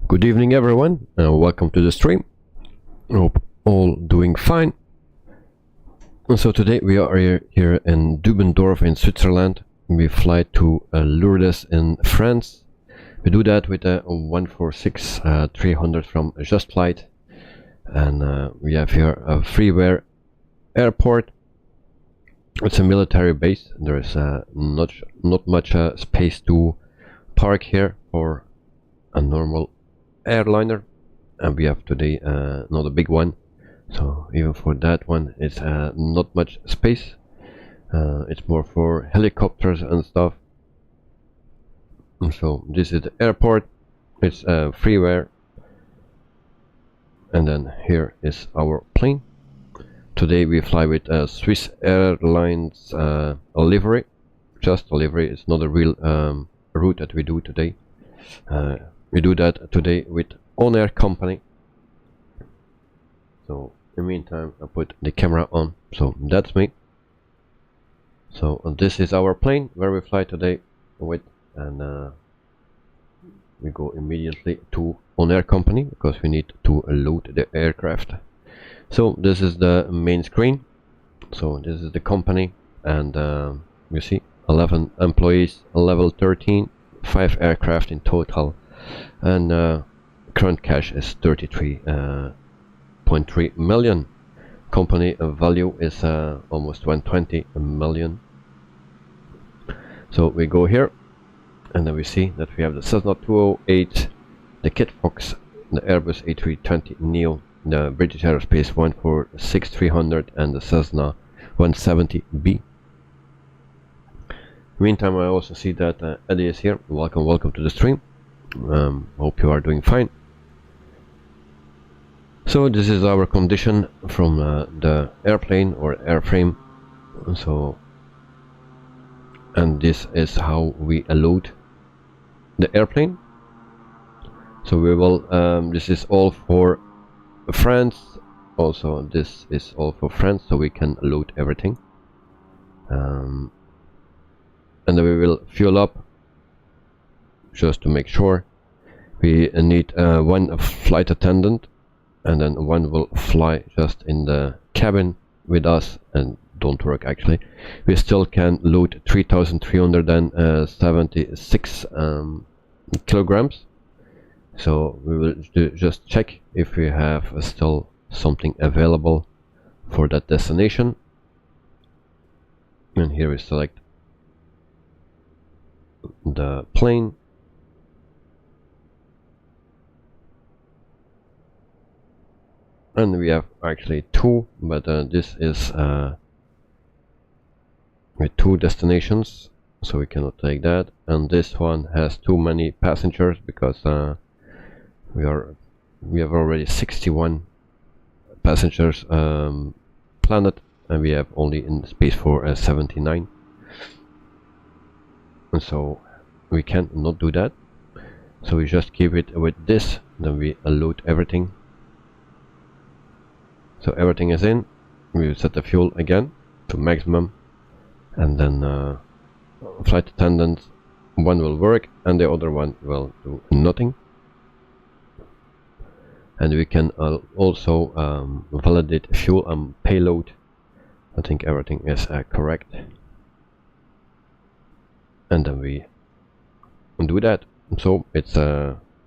Good evening everyone, and welcome to the stream. Hope all doing fine. And so today we are here in Dübendorf in Switzerland. We fly to Lourdes in France. We do that with a 146-300 from Just Flight. And we have here a freeware airport. It's a military base. There is not much space to park here for a normal airliner, and we have today not a big one, so even for that one it's not much space. It's more for helicopters and stuff. And so this is the airport. It's freeware, and then here is our plane. Today we fly with Swiss Airlines livery, just a livery. It's not a real route that we do today. We do that today with ONAIR company. So in the meantime I put the camera on, so that's me. So this is our plane where we fly today with, and we go immediately to ONAIR company because we need to load the aircraft. So this is the main screen. So this is the company, and you see 11 employees, level 13, 5 aircraft in total, and current cash is 33.3 million. Company value is almost 120 million. So we go here, and then we see that we have the Cessna 208, the Kit Fox, the Airbus A320neo, the British Aerospace 146-300, and the Cessna 170B. Meantime, I also see that Eddie is here. Welcome to the stream. Hope you are doing fine. So this is our condition from the airplane or airframe. So, and this is how we load the airplane. So we will. This is all for France. Also, this is all for France, so we can load everything. And then we will fuel up just to make sure. We need one flight attendant, and then one will fly just in the cabin with us and don't work actually. We still can load 3,376 kilograms. So we will just check if we have still something available for that destination. And here we select the plane, and we have actually two, but this is with 2 destinations, so we cannot take that. And this one has too many passengers because we have already 61 passengers planned, and we have only in space for 79. And so we can not do that, so we just keep it with this. Then we load everything, so everything is in. We will set the fuel again to maximum, and then flight attendants, one will work and the other one will do nothing. And we can also validate fuel and payload. I think everything is correct. And then we do that. So it's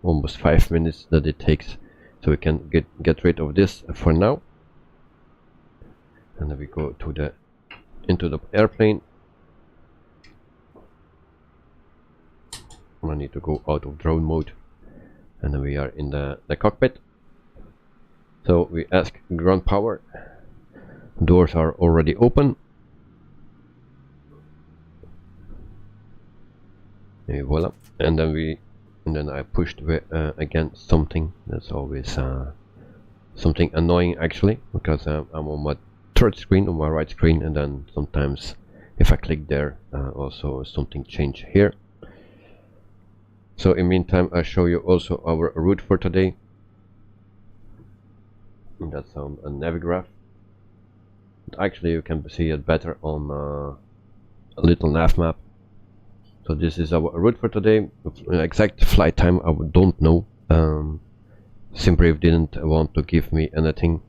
almost 5 minutes that it takes, so we can get rid of this for now. And then we go to into the airplane. I need to go out of drone mode, and then we are in the cockpit. So we ask ground power. Doors are already open. And voila, and then I pushed again something. That's always something annoying actually, because I'm on my third screen, on my right screen, and then sometimes if I click there also something change here. So in the meantime I show you also our route for today. And that's on a Navigraph. But actually you can see it better on a little nav map. So this is our route for today. Exact flight time I don't know. SimBrief didn't want to give me anything,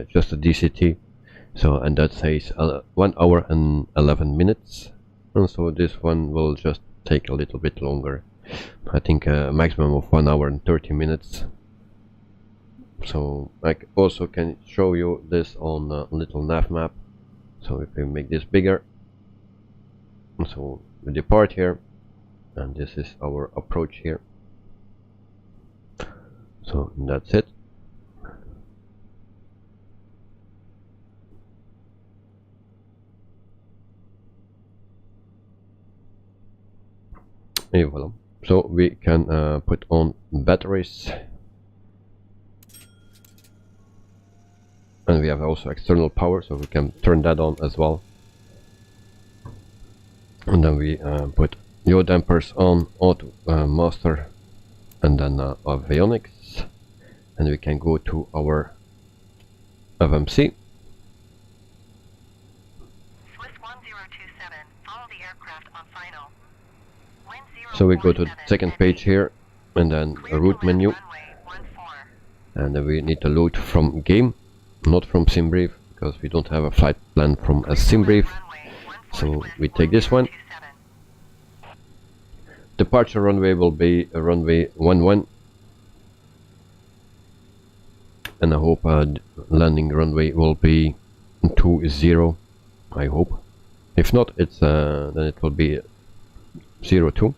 just a DCT. So, and that says 1 hour and 11 minutes. And so this one will just take a little bit longer. I think a maximum of 1 hour and 30 minutes. So I also can show you this on a little nav map. So if we make this bigger, so we depart here, and this is our approach here. So that's it. Et voilà. So we can put on batteries, and we have also external power, so we can turn that on as well. And then we put yaw dampers on, auto master, and then avionics, and we can go to our FMC. So we go to the second page here, and then a route menu, and then we need to load from game, not from SimBrief, because we don't have a flight plan from a SimBrief. So we take this one. Departure runway will be a runway 11, and I hope landing runway will be 20. I hope. If not, it's then it will be 02.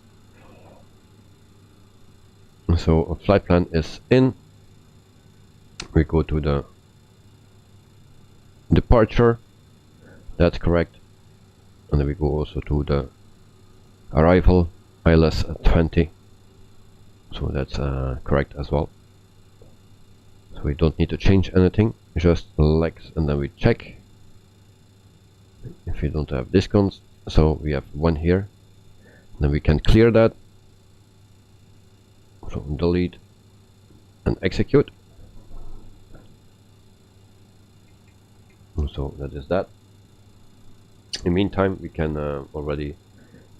So a flight plan is in. We go to the departure, that's correct, and then we go also to the arrival, ILS 20, so that's correct as well. So we don't need to change anything, just legs, and then we check if we don't have discounts. So we have one here, then we can clear that. So delete and execute. So that is that. In the meantime, we can already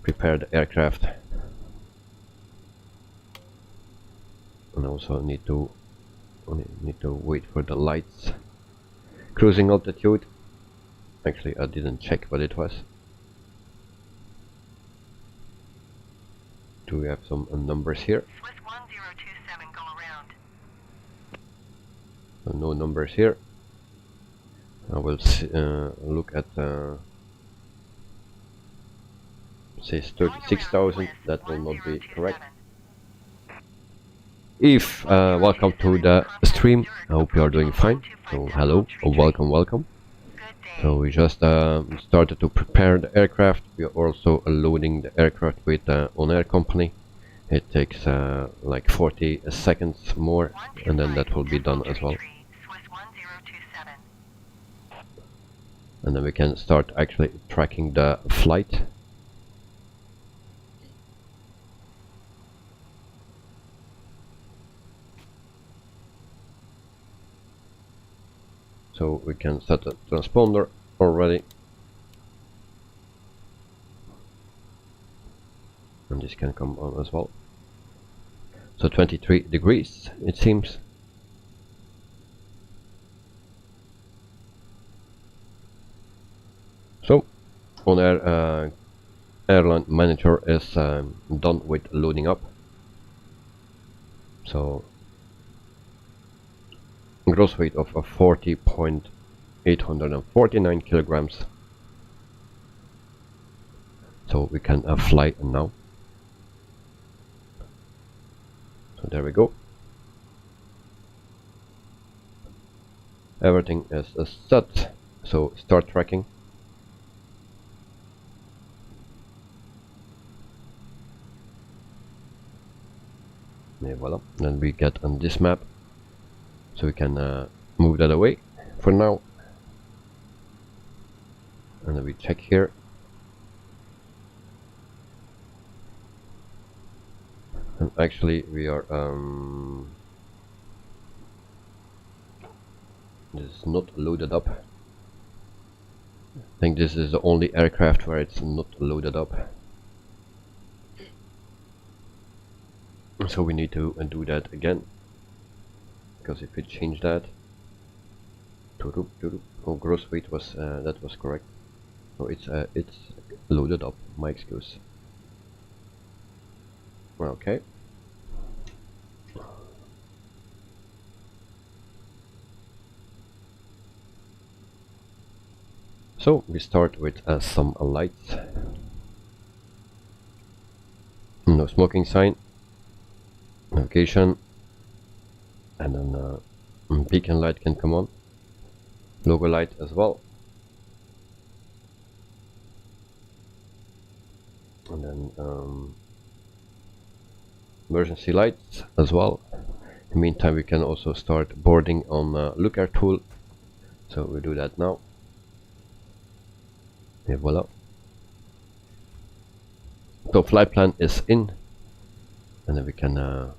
prepare the aircraft, and also need to wait for the lights. Cruising altitude. Actually, I didn't check what it was. Do we have some numbers here? So no numbers here. I will look at says 36,000. That will not be correct. If welcome to the stream. I hope you are doing fine. So hello or welcome. So we just started to prepare the aircraft. We are also loading the aircraft with ONAIR company. It takes like 40 seconds more, and then that will be done as well. And then we can start actually tracking the flight. So we can set a transponder already. And this can come on as well. So 23 degrees it seems. So ONAIR airline manager is done with loading up. So gross weight of 40.849 kilograms. So we can fly now. So there we go. Everything is set. So start tracking. And voila. Then we get on this map. So we can move that away for now. And then we check here. And actually we are this is not loaded up. I think this is the only aircraft where it's not loaded up. So we need to do that again. because if we change that to oh, gross weight was that was correct. So it's loaded up. My excuse. Okay. So we start with some lights. No smoking sign, navigation, and then beacon light can come on, logo light as well, and then emergency lights as well. In the meantime, we can also start boarding on Looker tool, so we do that now. Et voila. So flight plan is in, and then we can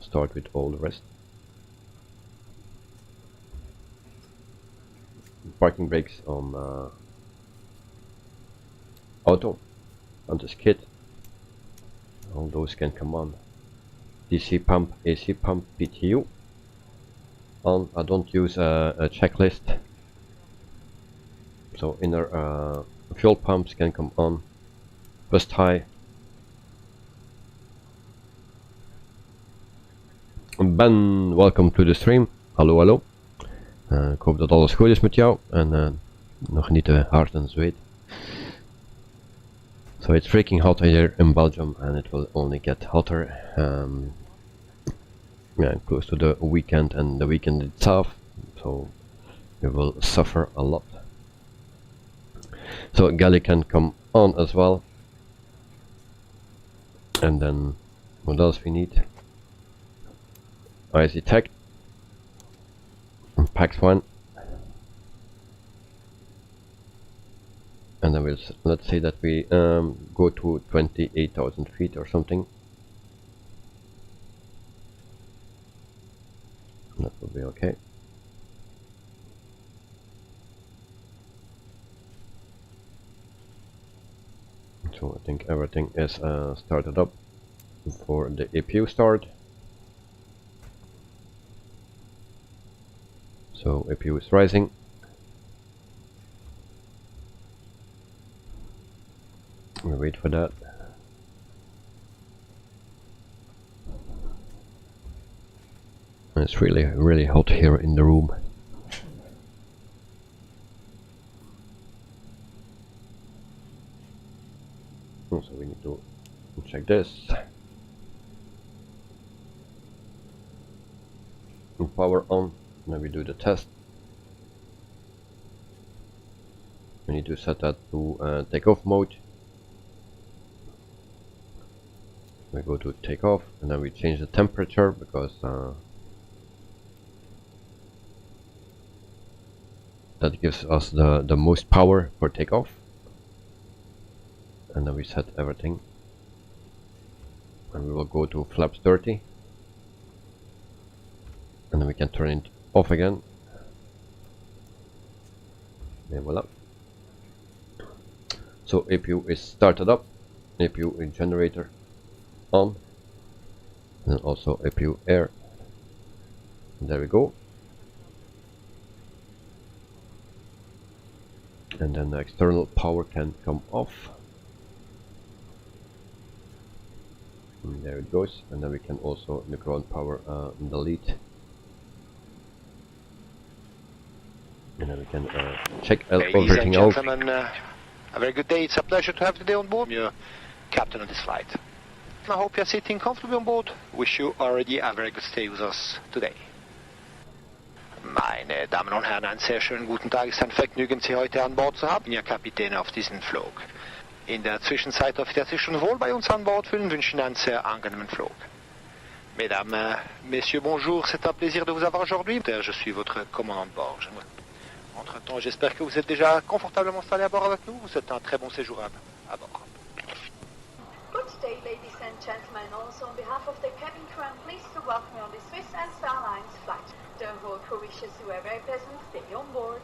start with all the rest. Parking brakes on auto, on this kit. All those can come on. DC pump, AC pump, PTU on. I don't use a checklist, so inner fuel pumps can come on. Bust high. Ben, welcome to the stream. Hallo, hallo. Ik hoop dat alles goed is met jou en nog niet te hard en zweet. So it's freaking hot here in Belgium, and it will only get hotter. Yeah, close to the weekend and the weekend itself, so we will suffer a lot. So galley can come on as well. And then what else we need? IC tech, PAX 1, and then we'll let's say that we go to 28,000 feet or something. That will be okay. So I think everything is started up for the APU start. So APU is rising. We'll wait for that. And it's really hot here in the room. So we need to check this. And power on. Now we do the test. We need to set that to takeoff mode. We go to takeoff, and then we change the temperature because that gives us the most power for takeoff. And then we set everything, and we will go to flaps 30, and then we can turn it off again. And voila. So APU is started up, APU in generator on, and also APU air. And there we go. And then the external power can come off. And there it goes, and then we can also the ground power delete, and then we can check everything out. A very good day. It's a pleasure to have you today on board. You're captain of this flight. I hope you're sitting comfortably on board. Wish you already a very good stay with us today. Meine Damen und Herren, einen sehr schönen guten Tag. Es ist ein Vergnügen, Sie heute an Bord zu haben. Ihr Kapitän auf diesen Flug. In der Zwischenzeit darf ich schon wohl bei uns an Bord fühlen, wünschen einen sehr angenehmen Flug. Mesdames, Messieurs, bonjour, c'est un plaisir de vous avoir aujourd'hui. Je suis votre commandant de bord. Entre-temps, j'espère que vous êtes déjà confortablement installés à bord avec nous. Vous souhaite un très bon séjour à bord. Good day, ladies and gentlemen. Also, on behalf of the cabin crew, I'm pleased to welcome you on the Swiss and Star Alliance flight. The whole crew wishes you a very pleasant stay on board.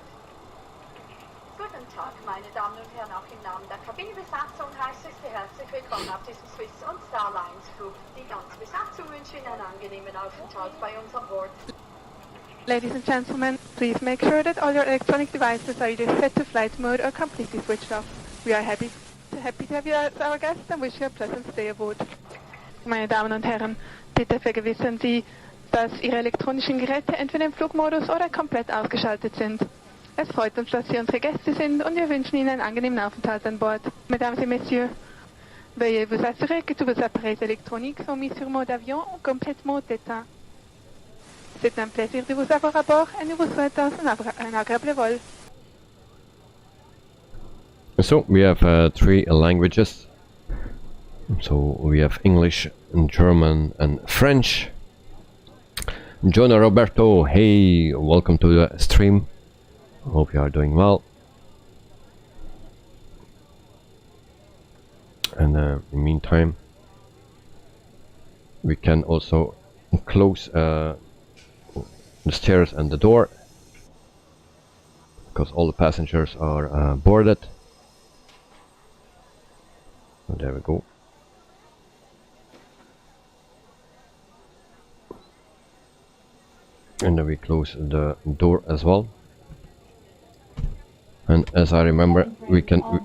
Guten Tag, meine Damen und Herren, auch im Namen der Kabinenbesatzung heiße ich Sie herzlich willkommen auf diesem Swiss und Star Alliance Flug. Die ganze Besatzung wünscht Ihnen einen angenehmen Aufenthalt bei uns an Bord. Ladies and gentlemen, please make sure that all your electronic devices are either set to flight mode or completely switched off. We are happy to have you as our guest and wish you a pleasant stay aboard. Meine Damen und Herren, bitte vergewissern Sie, dass Ihre elektronischen Geräte entweder im Flugmodus oder komplett ausgeschaltet sind. Es freut uns, dass Sie unsere Gäste sind und wir wünschen Ihnen einen angenehmen Aufenthalt an Bord. Mesdames et messieurs, veuillez vous assurer que tous vos appareils électroniques sont mis sur mode avion ou complètement éteints. C'est un plaisir de vous avoir à bord et nous vous souhaitons un agréable vol. So we have 3 languages. So we have English, German and French. Jonah Roberto, hey, welcome to the stream. Hope you are doing well. And in the meantime, we can also close the stairs and the door, because all the passengers are boarded. Oh, there we go. And then we close the door as well. And as I remember, we cannot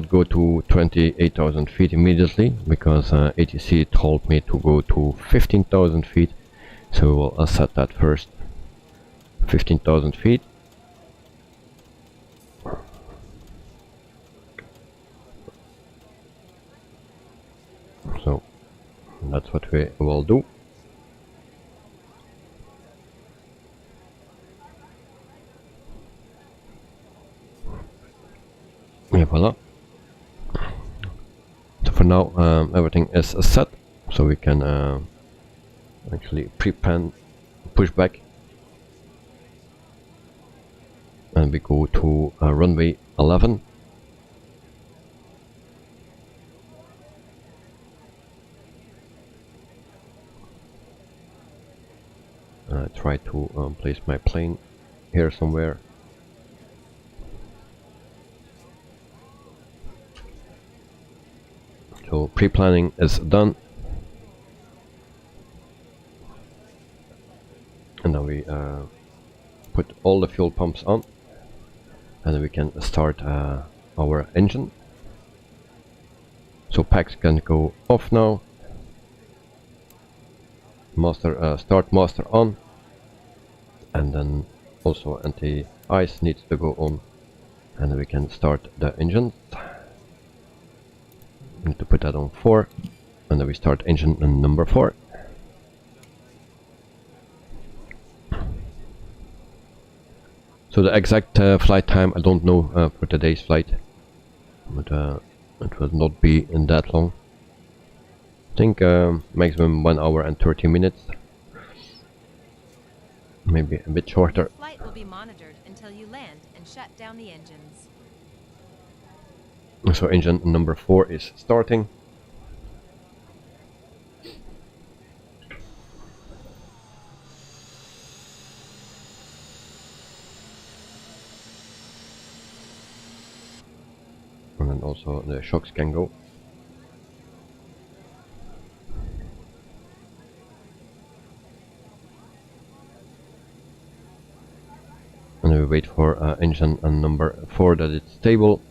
go to 28,000 feet immediately, because ATC told me to go to 15,000 feet. So I'll set that first. 15,000 feet. So that's what we will do. Yeah, voila. So for now, everything is set, so we can actually pre-plan, push back, and we go to runway 11. Try to place my plane here somewhere. So pre-planning is done. And now we put all the fuel pumps on, and then we can start our engine. So packs can go off now. Master start master on, and then also anti-ice needs to go on, and then we can start the engine. Need to put that on 4, and then we start engine number 4. So the exact flight time I don't know for today's flight, but it will not be in that long. I think maximum 1 hour and 30 minutes, maybe a bit shorter. Flight will be monitored until you land and shut down the engines. So engine number 4 is starting. And then also the shocks can go. And we wait for engine number 4 that it's stable.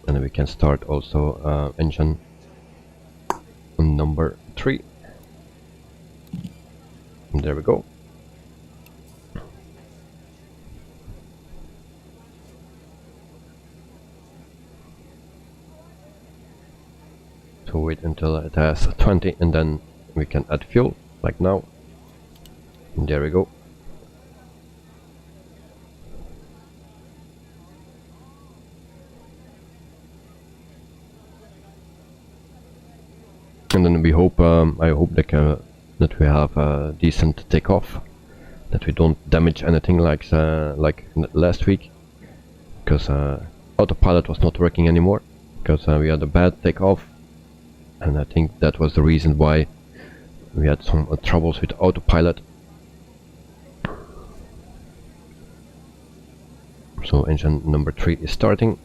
And then we can start also engine number 3. And there we go. So wait until it has 20, and then we can add fuel, like now. And there we go. And then we hope, I hope that we have a decent takeoff, that we don't damage anything like last week, because autopilot was not working anymore, because we had a bad takeoff, and I think that was the reason why we had some troubles with autopilot. So engine number 3 is starting.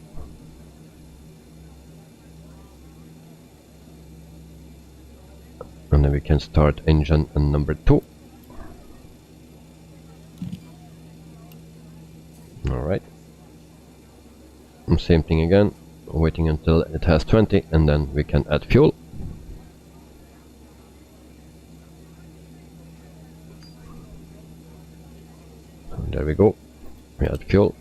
And then we can start engine number 2. Alright. Same thing again, waiting until it has 20 and then we can add fuel. So there we go, we add fuel.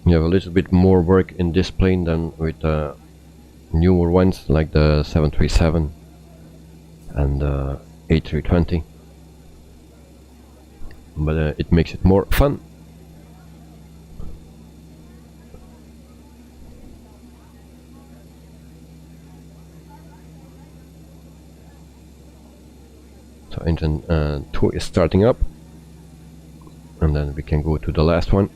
You have a little bit more work in this plane than with newer ones like the 737 and A320, but it makes it more fun. So engine 2 is starting up, and then we can go to the last one.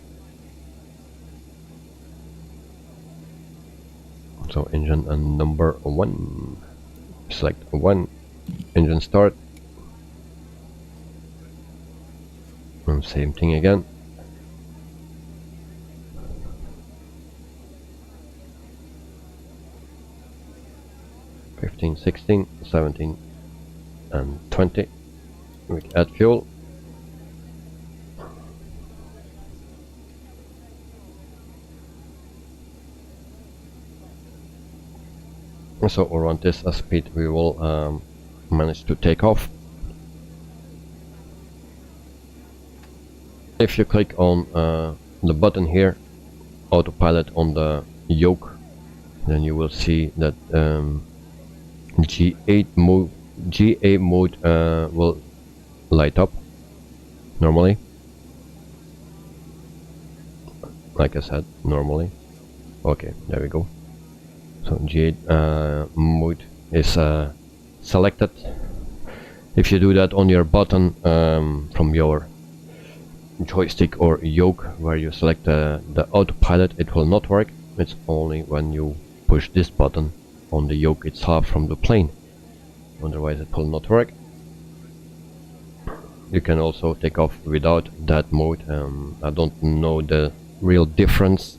So engine number 1, select 1, engine start, and same thing again. (15, 16, 17 and 20). We add fuel. So around this speed we will manage to take off. If you click on the button here, autopilot on the yoke, then you will see that GA mode will light up normally. Like I said, normally. Okay, there we go. So G8 mode is selected. If you do that on your button from your joystick or yoke where you select the autopilot, it will not work. It's only when you push this button on the yoke itself from the plane. Otherwise it will not work. You can also take off without that mode. I don't know the real difference.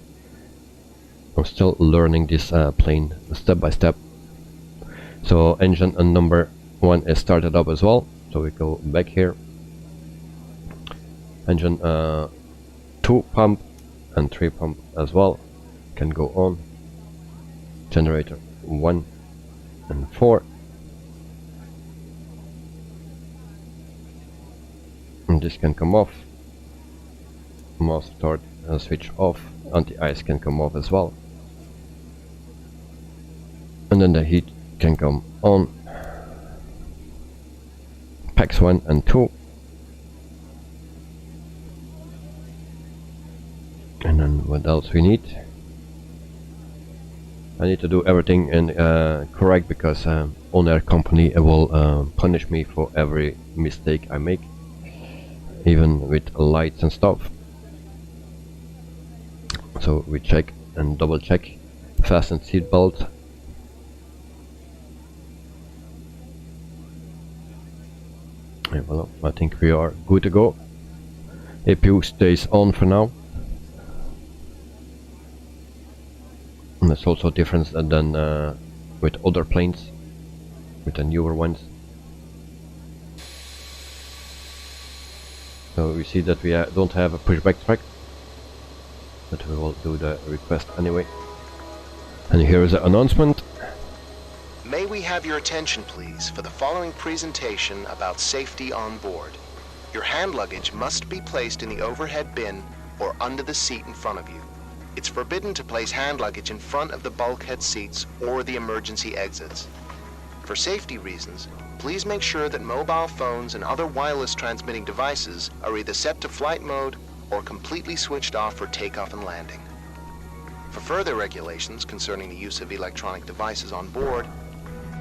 I'm still learning this plane step by step. So engine number 1 is started up as well. So we go back here. Engine 2 pump and 3 pump as well can go on. Generator 1 and 4. And this can come off. Mouse start and switch off. Anti-ice can come off as well. And then the heat can come on. Packs 1 and 2. And then what else we need? I need to do everything in correct, because ONAIR company will punish me for every mistake I make, even with lights and stuff. So we check and double check. Fasten seat belt. Well, I think we are good to go. APU stays on for now. And that's also different than with other planes, with the newer ones. So we see that we don't have a pushback track, but we will do the request anyway. And here is the announcement. May we have your attention, please, for the following presentation about safety on board. Your hand luggage must be placed in the overhead bin or under the seat in front of you. It's forbidden to place hand luggage in front of the bulkhead seats or the emergency exits. For safety reasons, please make sure that mobile phones and other wireless transmitting devices are either set to flight mode or completely switched off for takeoff and landing. For further regulations concerning the use of electronic devices on board,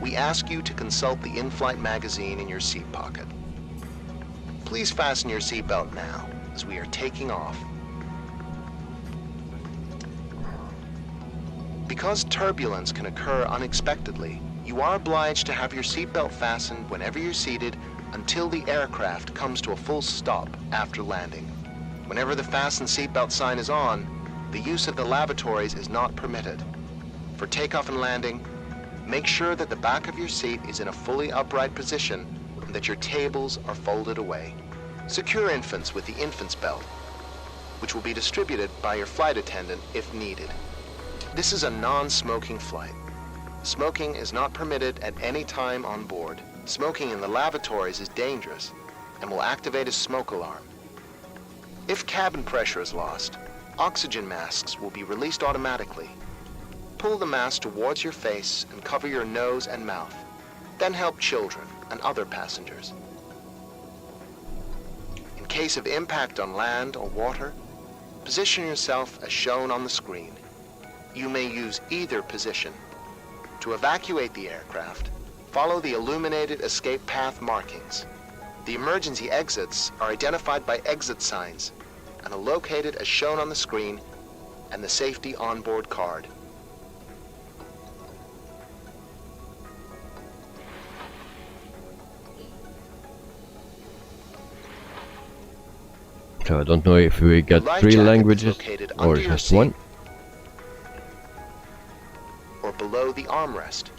we ask you to consult the in-flight magazine in your seat pocket. Please fasten your seatbelt now, as we are taking off. Because turbulence can occur unexpectedly, you are obliged to have your seatbelt fastened whenever you're seated until the aircraft comes to a full stop after landing. Whenever the fasten seatbelt sign is on, the use of the lavatories is not permitted. For takeoff and landing, make sure that the back of your seat is in a fully upright position and that your tables are folded away. Secure infants with the infant's belt, which will be distributed by your flight attendant if needed. This is a non-smoking flight. Smoking is not permitted at any time on board. Smoking in the lavatories is dangerous and will activate a smoke alarm. If cabin pressure is lost, oxygen masks will be released automatically. Pull the mask towards your face and cover your nose and mouth. Then help children and other passengers. In case of impact on land or water, position yourself as shown on the screen. You may use either position. To evacuate the aircraft, follow the illuminated escape path markings. The emergency exits are identified by exit signs and are located as shown on the screen and the safety onboard card. So I don't know if we get Life 3 jacket is languages located or under your just seat 1. or below the armrest.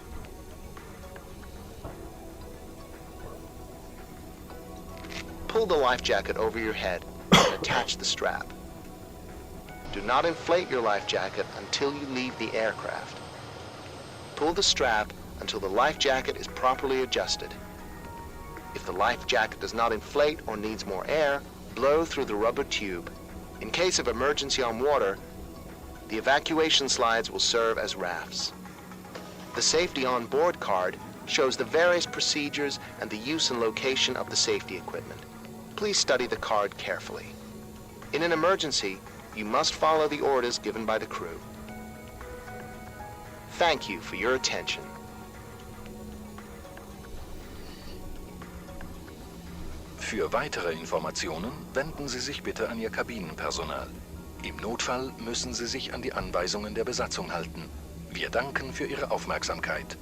Pull the life jacket over your head and attach the strap. Do not inflate your life jacket until you leave the aircraft. Pull the strap until the life jacket is properly adjusted. If the life jacket does not inflate or needs more air, blow through the rubber tube. In case of emergency on water, the evacuation slides will serve as rafts. The safety on board card shows the various procedures and the use and location of the safety equipment. Please study the card carefully. In an emergency, you must follow the orders given by the crew. Thank you for your attention. Für weitere Informationen wenden Sie sich bitte an Ihr Kabinenpersonal. Im Notfall müssen Sie sich an die Anweisungen der Besatzung halten. Wir danken für Ihre Aufmerksamkeit.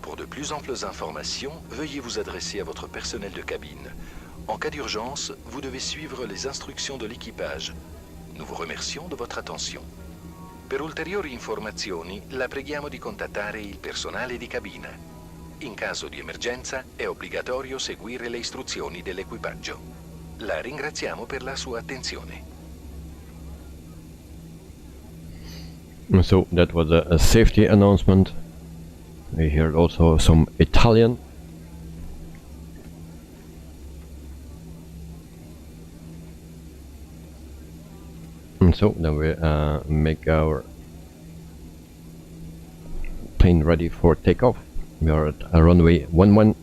Pour de plus amples informations, veuillez vous adresser à votre personnel de cabine. En cas d'urgence, vous devez suivre les instructions de l'équipage. Nous vous remercions de votre attention. Per ulteriori informazioni, la preghiamo di contattare il personale di cabina. In caso di emergenza è obbligatorio seguire le istruzioni dell'equipaggio. La ringraziamo per la sua attenzione. So that was a safety announcement. We heard also some Italian. And so then we make our plane ready for takeoff. We are at runway 11.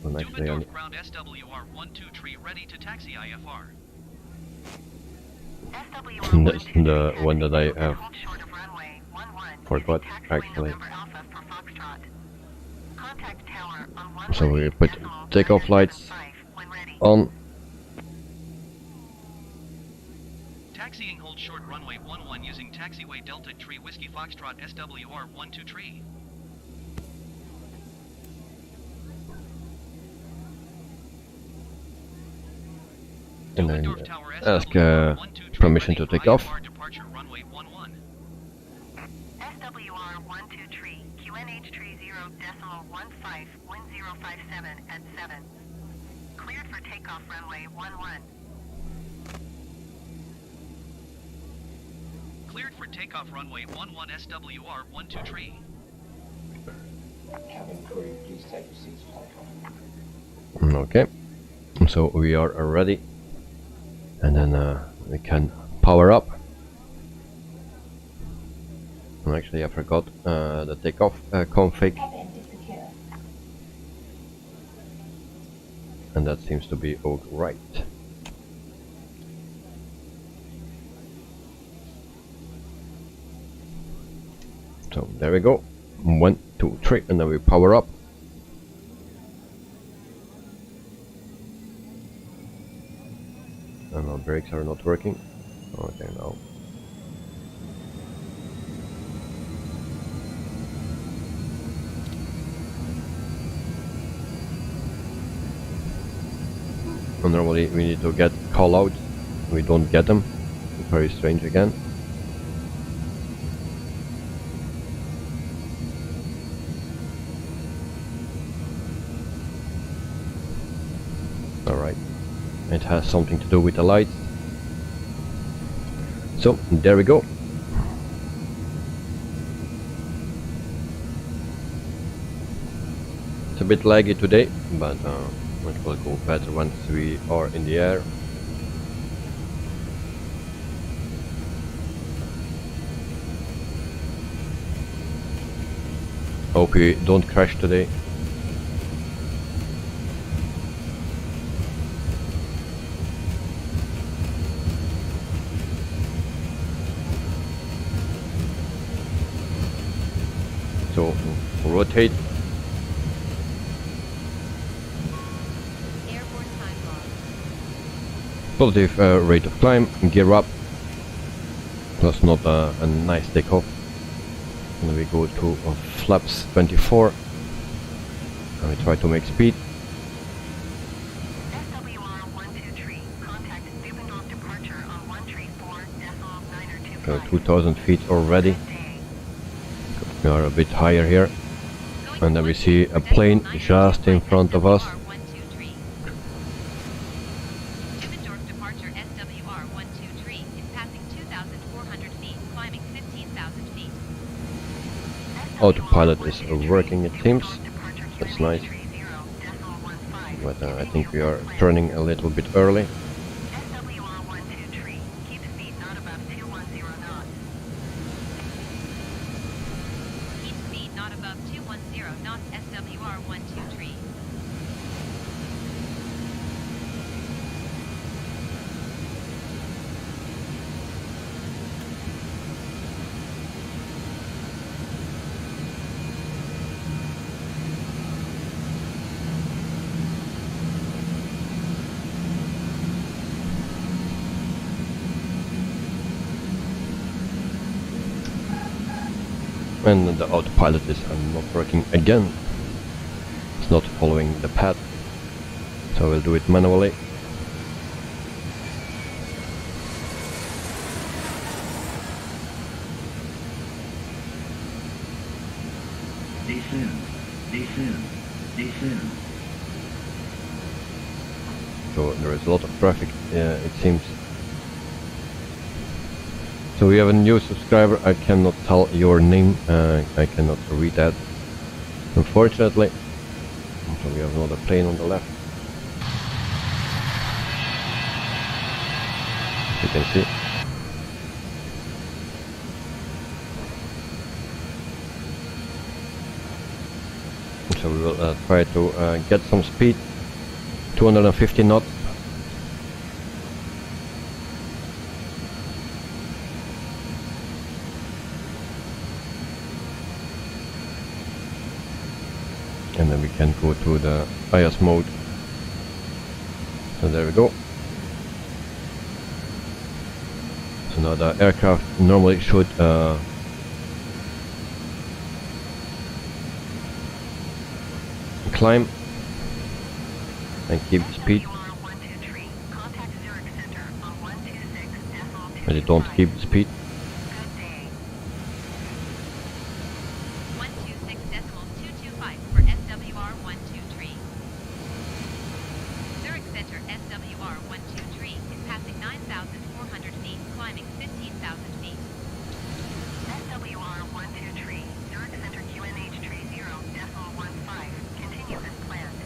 Dübendorf ground SWR-12 ready to taxi IFR. That's the one that I have forgot actually. So we put takeoff lights on. Taxiing hold short runway 11 using taxiway Delta Tree Whiskey Foxtrot SWR-12 And then ask permission to take off. Departure runway 11. SWR-123, QNH tree 0.151057 at 7. Cleared for takeoff runway 11. Cleared for takeoff runway 11 SWR-123. Cabin crew, please take your seats for takeoff. Okay, so we are ready, and then we can power up. And actually, I forgot the takeoff config, and that seems to be all right. So there we go. 1, 2, 3, and then we power up. And our brakes are not working. Okay, now. And normally we need to get call out. We don't get them. Very strange again. Alright. It has something to do with the lights. So there we go. It's a bit laggy today, but it will go better once we are in the air. Hope we don't crash today. So rotate. Positive rate of climb, gear up. That's not a nice takeoff. And we go to flaps 24. And we try to make speed. SWR 123, contact Dübendorf departure on 134.925. 2000 feet already. We are a bit higher here. And then we see a plane just in front of us. Dübendorf departure SWR 123 is passing 2,400 feet, climbing 15,000 feet. Autopilot is working, it seems. That's nice. But I think we are turning a little bit early. SWR 123, keep speed not above 210 knots. Keep speed not above 210 knots SWR 123. And the autopilot is not working again. It's not following the path. So we'll do it manually. Descend, descend, descend. So there is a lot of traffic, it seems. So we have a new subscriber. I cannot tell your name. I cannot read that, unfortunately. So we have another plane on the left. You can see. So we will try to get some speed. 250 knots. And then we can go to the IS mode. So there we go. So now the aircraft normally should climb and keep the speed. But they don't keep the speed. 126.225 for SWR 123. Zurich Center SWR 123 is passing 9,400 feet, climbing 15,000 feet. SWR 123, Zurich Center QNH 30.15, continue as planned.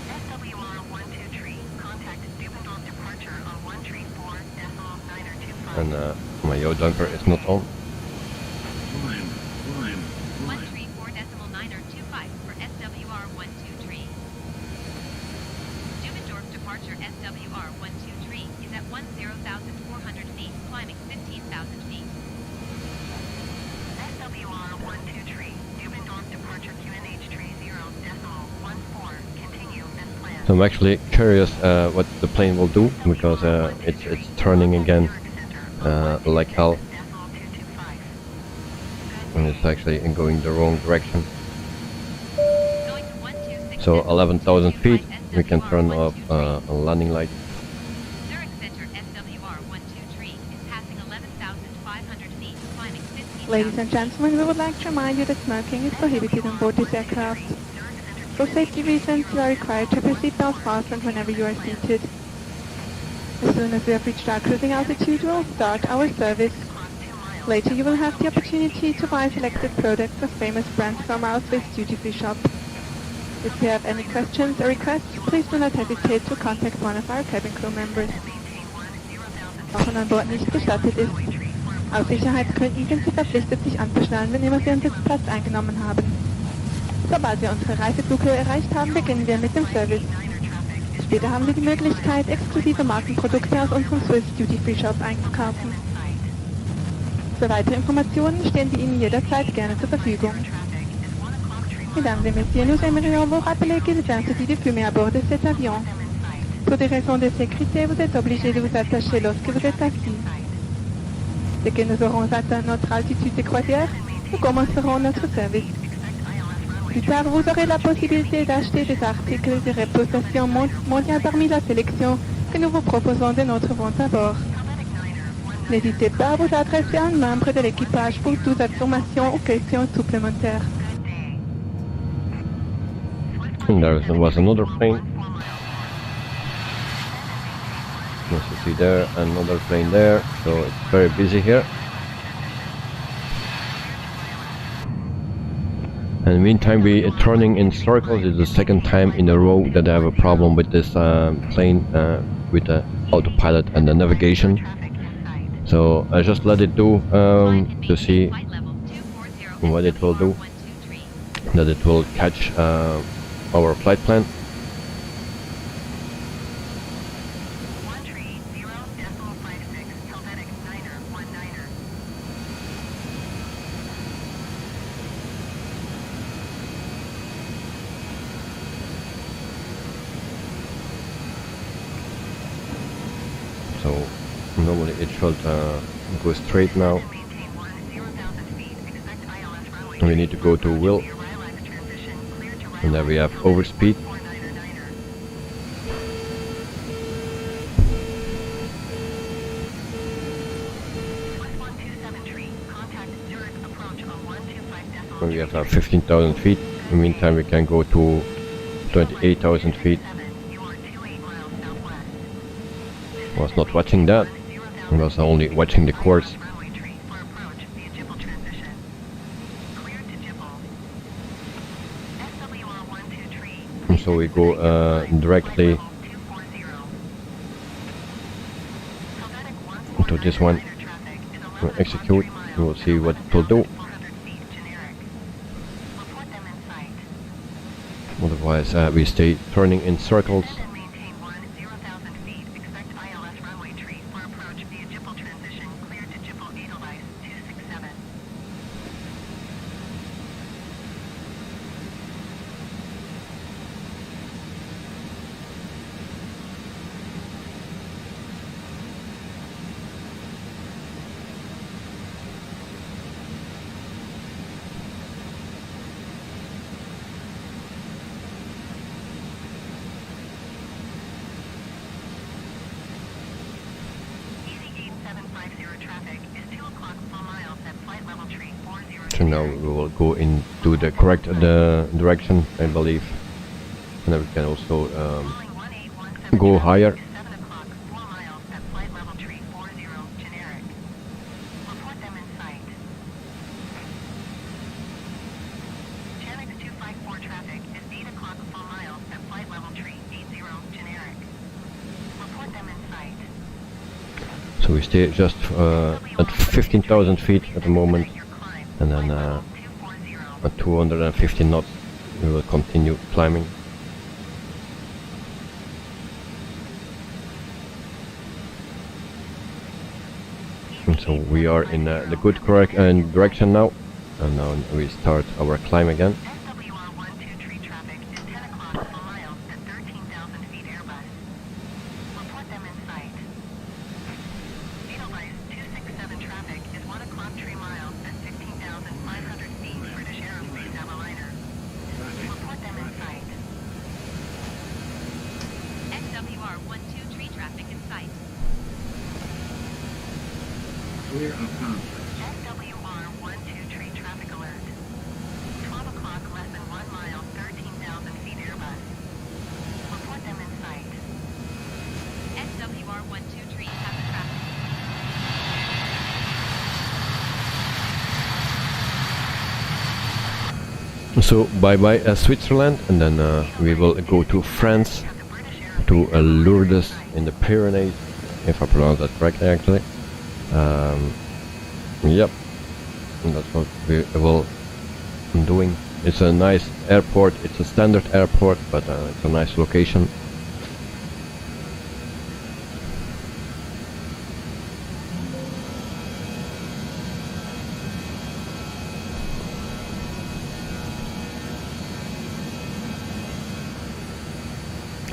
SWR 123, contact Dübendorf departure on 134.925. And my yaw damper is not on. Climb, climb, climb. 134.925 for SWR 123. Dübendorf departure SWR 123 is at 10,400 feet, climbing 15,000 feet. SWR 123, Dübendorf departure QNH 30.14, continue as planned. So I'm actually curious what the plane will do, because it's turning again like hell, and it's actually going the wrong direction. Going to 126. So So 11,000 feet, we can turn off a landing light. Zurich Center SWR123 is passing 11,500 feet, climbing 15,000. Ladies and gentlemen, we would like to remind you that smoking is prohibited on board this aircraft. For safety reasons, you are required to have your seatbelt fastened whenever you are seated. As soon as we have reached our cruising altitude, we will start our service. Later you will have the opportunity to buy selected products of famous brands from our Swiss duty-free shop. If you have any questions or requests, please do not hesitate to contact one of our cabin crew members. Rauchen an Bord nicht gestattet ist. Aus Sicherheitsgründen sind Sie verpflichtet, sich anzuschnallen, wenn immer Sie Ihren Sitzplatz eingenommen haben. Sobald wir unsere Reiseflughöhe erreicht haben, beginnen wir mit dem Service. Später haben Sie die Möglichkeit, exklusive Markenprodukte aus unserem Swiss Duty-Free Shop einzukaufen. Für weitere Informationen stehen wir Ihnen jederzeit gerne zur Verfügung. Mesdames et messieurs, nous aimerions vous rappeler qu'il est interdit de fumer à bord de cet avion. Pour des raisons de sécurité, vous êtes obligés de vous attacher lorsque vous êtes assis. Dès que nous aurons atteint notre altitude de croisière, nous commencerons notre service. Plus tard, vous aurez la possibilité d'acheter des articles de réputation mondiale parmi la sélection que nous vous proposons de notre vente à bord. N'hésitez pas à vous adresser à un membre de l'équipage pour toute information ou questions supplémentaires. And there was another plane. As you see there, another plane there, so it's very busy here. And in the meantime, we are turning in circles. It's the second time in a row that I have a problem with this plane, with the autopilot and the navigation. So I just let it do to see what it will do. That it will catch our flight plan. So normally it should go straight now. We need to go to wheel, and there we have overspeed. And we have 15,000 feet. In the meantime, we can go to 28,000 feet. I was not watching that. I was only watching the course. And so we go directly to this one. We'll execute. We'll see what it will do. Otherwise, we stay turning in circles. So now we will go into the correct direction, I believe, and then we can also go higher. So we stay just at 15,000 feet at the moment, and then at 250 knots we will continue climbing. And so we are in the good correct direction now, and now we start our climb again. Clear of contact. SWR-123 traffic alert. 12 o'clock, less than 1 mile, 13,000 feet Airbus. Report them in sight. SWR-123 has a traffic. So bye bye Switzerland, and then we will go to France, to Lourdes in the Pyrenees, if I pronounce that correctly actually. Yep, and that's what we will be doing. It's a nice airport, it's a standard airport, but it's a nice location.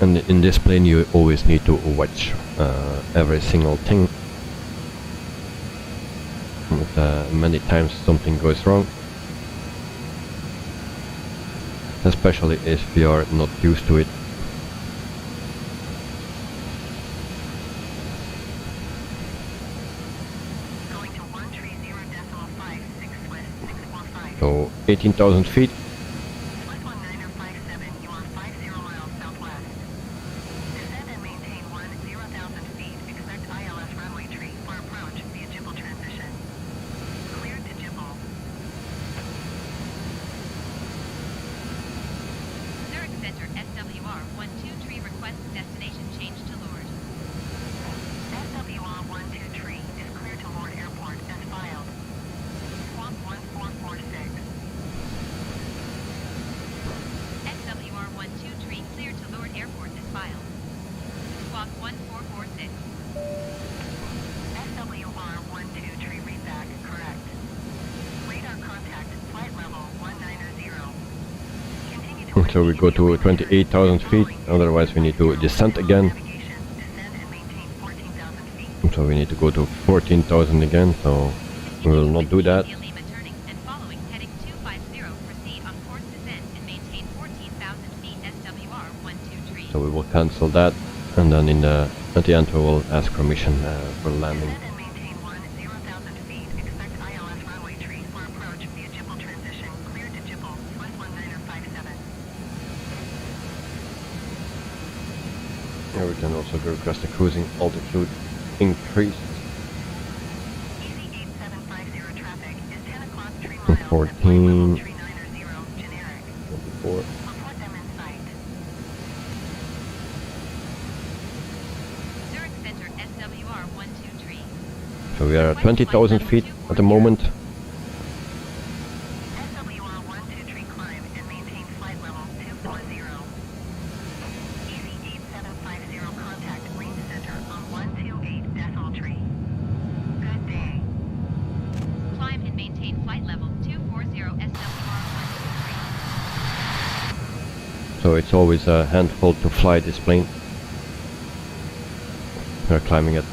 And in this plane you always need to watch every single thing. But, many times something goes wrong, especially if you are not used to it. Going to 130.56 Swiss 645. So 18,000 feet. Swiss 19er 57, you are 50 miles southwest. Descend and maintain 10,000 feet. Expect ILS runway tree for approach via GeForce transition. Cleared to GeForce. Zurich Center SWR-123 requests destination change to Lourdes. SWR-123 is clear to Lourdes Airport as filed. Swap 1446. SWR-123 clear to Lourdes Airport as filed. Squawk 1446. SWR-123 readback correct. Radar contact flight level 190. Continue to So we go to 28,000 feet, otherwise we need to descend again. navigation. Descend and maintain 14,000 feet. So we need to go to 14,000 again, so we will not do that. Lima turning and following heading 250, proceed on course descent and maintain 14,000 feet SWR-123. So we will cancel that, and then at the end we will ask permission for landing. Descend and maintain 10,000 feet. Expect ILS runway tree for approach via GeForce transition. Cleared to GeForce. Swiss 19er 57. Here we can also request the cruising altitude increase. Easy 8750 traffic is 10 o'clock 3 miles. 14. 390 generic. 24. Report them in sight. Zurich Center SWR-123. So we are at 20,000 feet at the moment. SWR-123 climb and maintain flight level 240. Easy 8750 contact range center on 128.3. Good day. Climb and maintain flight level 240 SWR-123. So it's always a handful to fly this plane. We're climbing at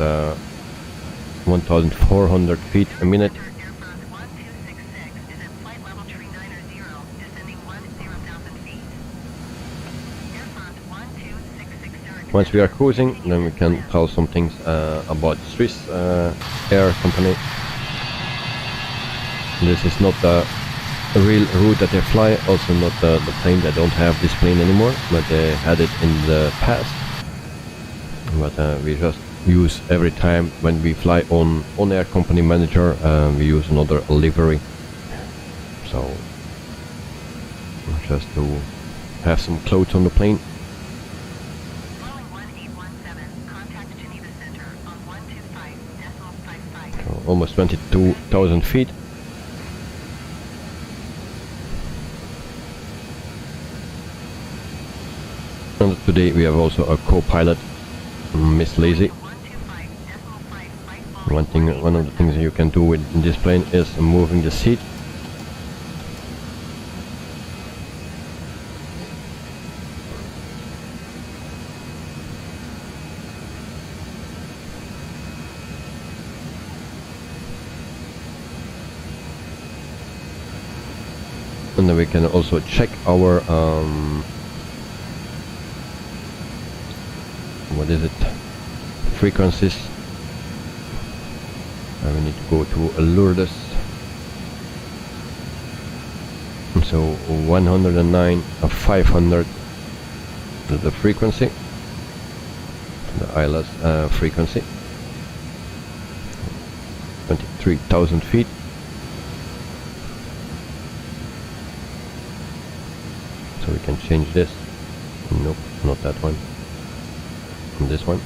1,400 feet a minute. Air France 1266 is at flight level 390, descending 10,000 feet. Air France 1266 Zurich. Once we are cruising, then we can tell some things about Swiss air company. This is not the real route that they fly, also not the plane. They don't have this plane anymore, but they had it in the past. But we just use every time when we fly on ONAIR company manager, we use another livery. So just to have some clothes on the plane. Boeing 1817, contact Geneva Center on 125.55. So almost 22,000 feet. And today we have also a co-pilot, Miss Lazy. 125.55. One of the things you can do in this plane is moving the seat. And then we can also check our what is it, frequencies. we need to go to Lourdes. So 109 of 500 the frequency, the ILS frequency, 23,000 feet. So we can change this. Nope, not that one. And this one.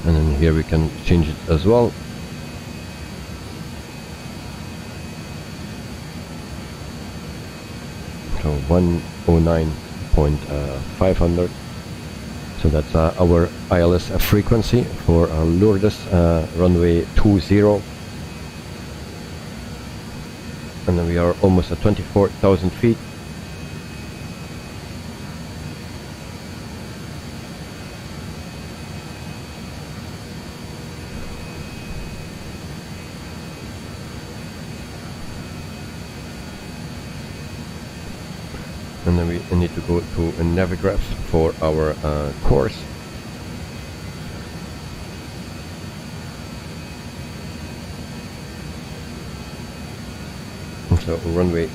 And then here we can change it as well. So 109.500. So that's our ILS frequency for Lourdes runway 20. And then we are almost at 24,000 feet. And then we need to go to a Navigraph for our course. So runway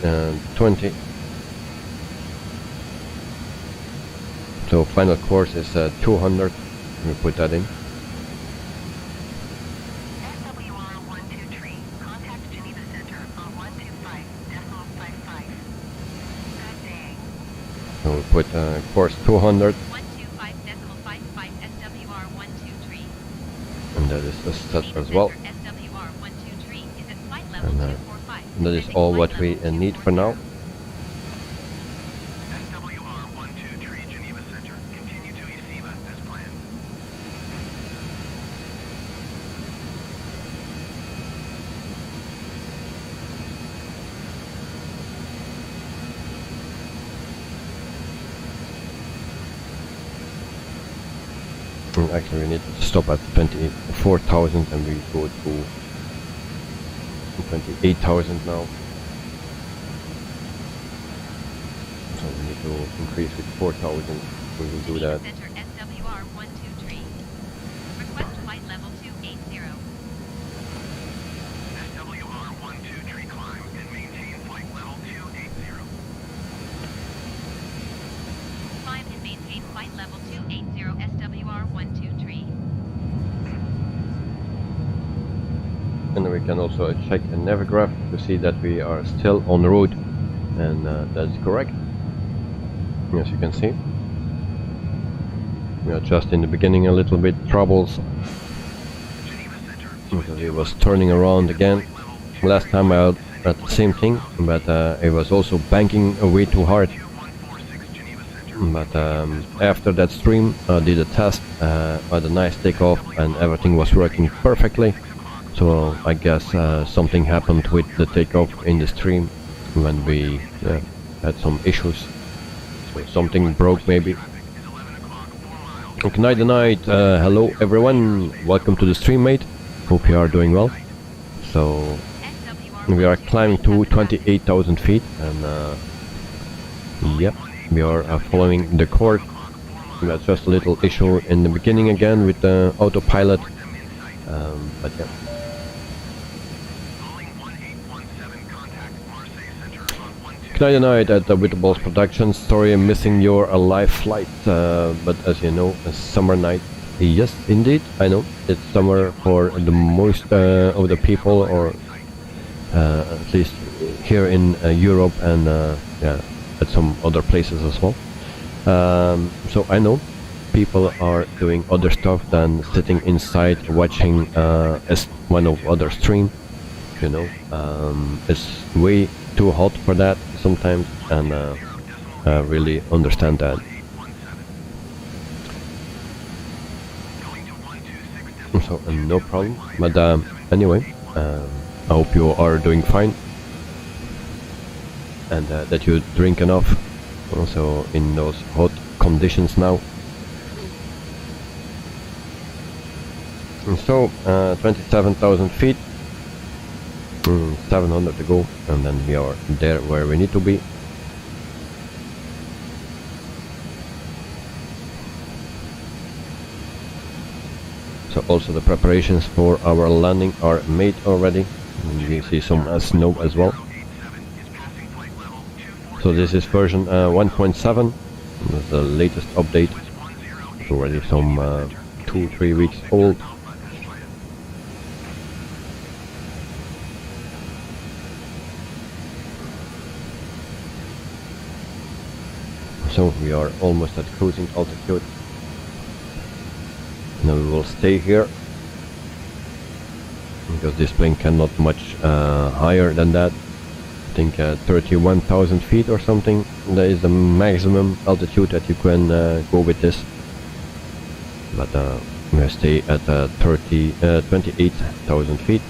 20. So final course is 200. We put that in. So we put course 200. 125.55 SWR 123. And that is the set as well. SWR 123 is at flight level And 245. that is all what we need for now. SWR 123 Geneva Center. Continue to Yeshiva as planned. And actually we need to stop at 24,000 and we go to 28,000 now. So we need to increase with 4,000. We will do that. Center SWR 123. Request flight level 280. SWR 123 climb and maintain flight level 280. Climb and maintain flight level 280 SWR 123. And then we can also check a Navigraph to see that we are still on the road, and that's correct. As you can see, we are just in the beginning a little bit troubles because it was turning around again. Last time I had the same thing, but it was also banking way too hard. But after that stream I did a test, had a nice takeoff and everything was working perfectly. So I guess something happened with the takeoff in the stream when we had some issues. So something broke maybe. Good night, hello everyone, welcome to the stream, mate. Hope you are doing well. So we are climbing to 28,000 feet and yep, we are following the course. We had just a little issue in the beginning again with the autopilot, but yeah. Good night at the Witterballs Productions. Sorry I'm missing your live flight, but as you know, a summer night. Yes, indeed, I know. It's summer for the most of the people, or at least here in Europe and yeah, at some other places as well. So I know people are doing other stuff than sitting inside watching one of other stream. You know, it's way too hot for that sometimes, and I really understand that. So no problem. But anyway, I hope you are doing fine, and that you drink enough also in those hot conditions now. And so 27,000 feet, 700 to go, and then we are there where we need to be. So also the preparations for our landing are made already. And you see some snow as well. So this is version 1.7, the latest update. It's already some 2-3 weeks old. So we are almost at cruising altitude. Now we will stay here because this plane cannot much higher than that. I think 31,000 feet or something. That is the maximum altitude that you can go with this. But we will stay at 28,000 feet.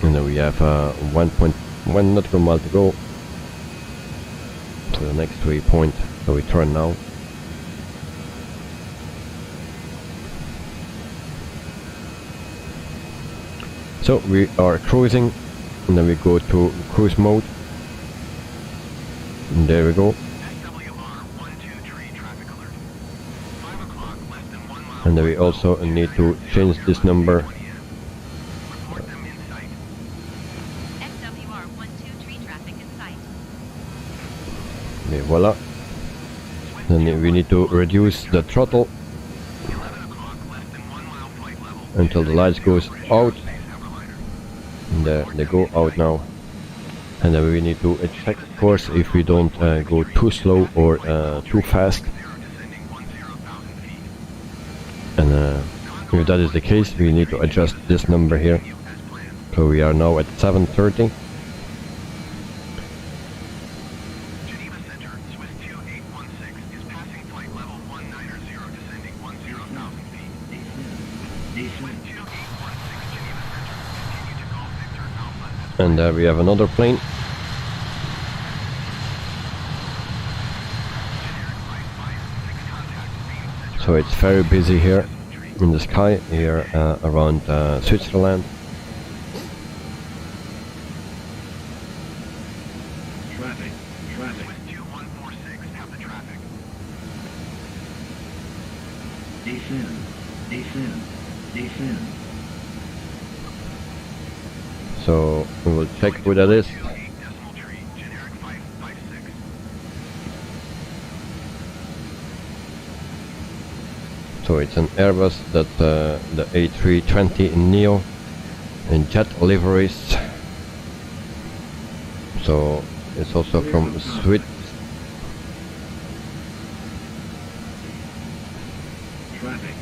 And then we have 1.1 nautical mile to go to the next waypoint. So we turn now. So we are cruising, and then we go to cruise mode. And there we go. And then we also need to change this number. Okay, voila. Then we need to reduce the throttle until the lights goes out. And they go out now. And then we need to check, of course, if we don't go too slow or too fast. And if that is the case, we need to adjust this number here. So we are now at 730. And there we have another plane. So it's very busy here in the sky, here around Switzerland. Traffic. 2146, have the traffic. Descend. So we will check who that is. So it's an Airbus, that the A320neo in jet liveries. So it's also from Swiss. Traffic.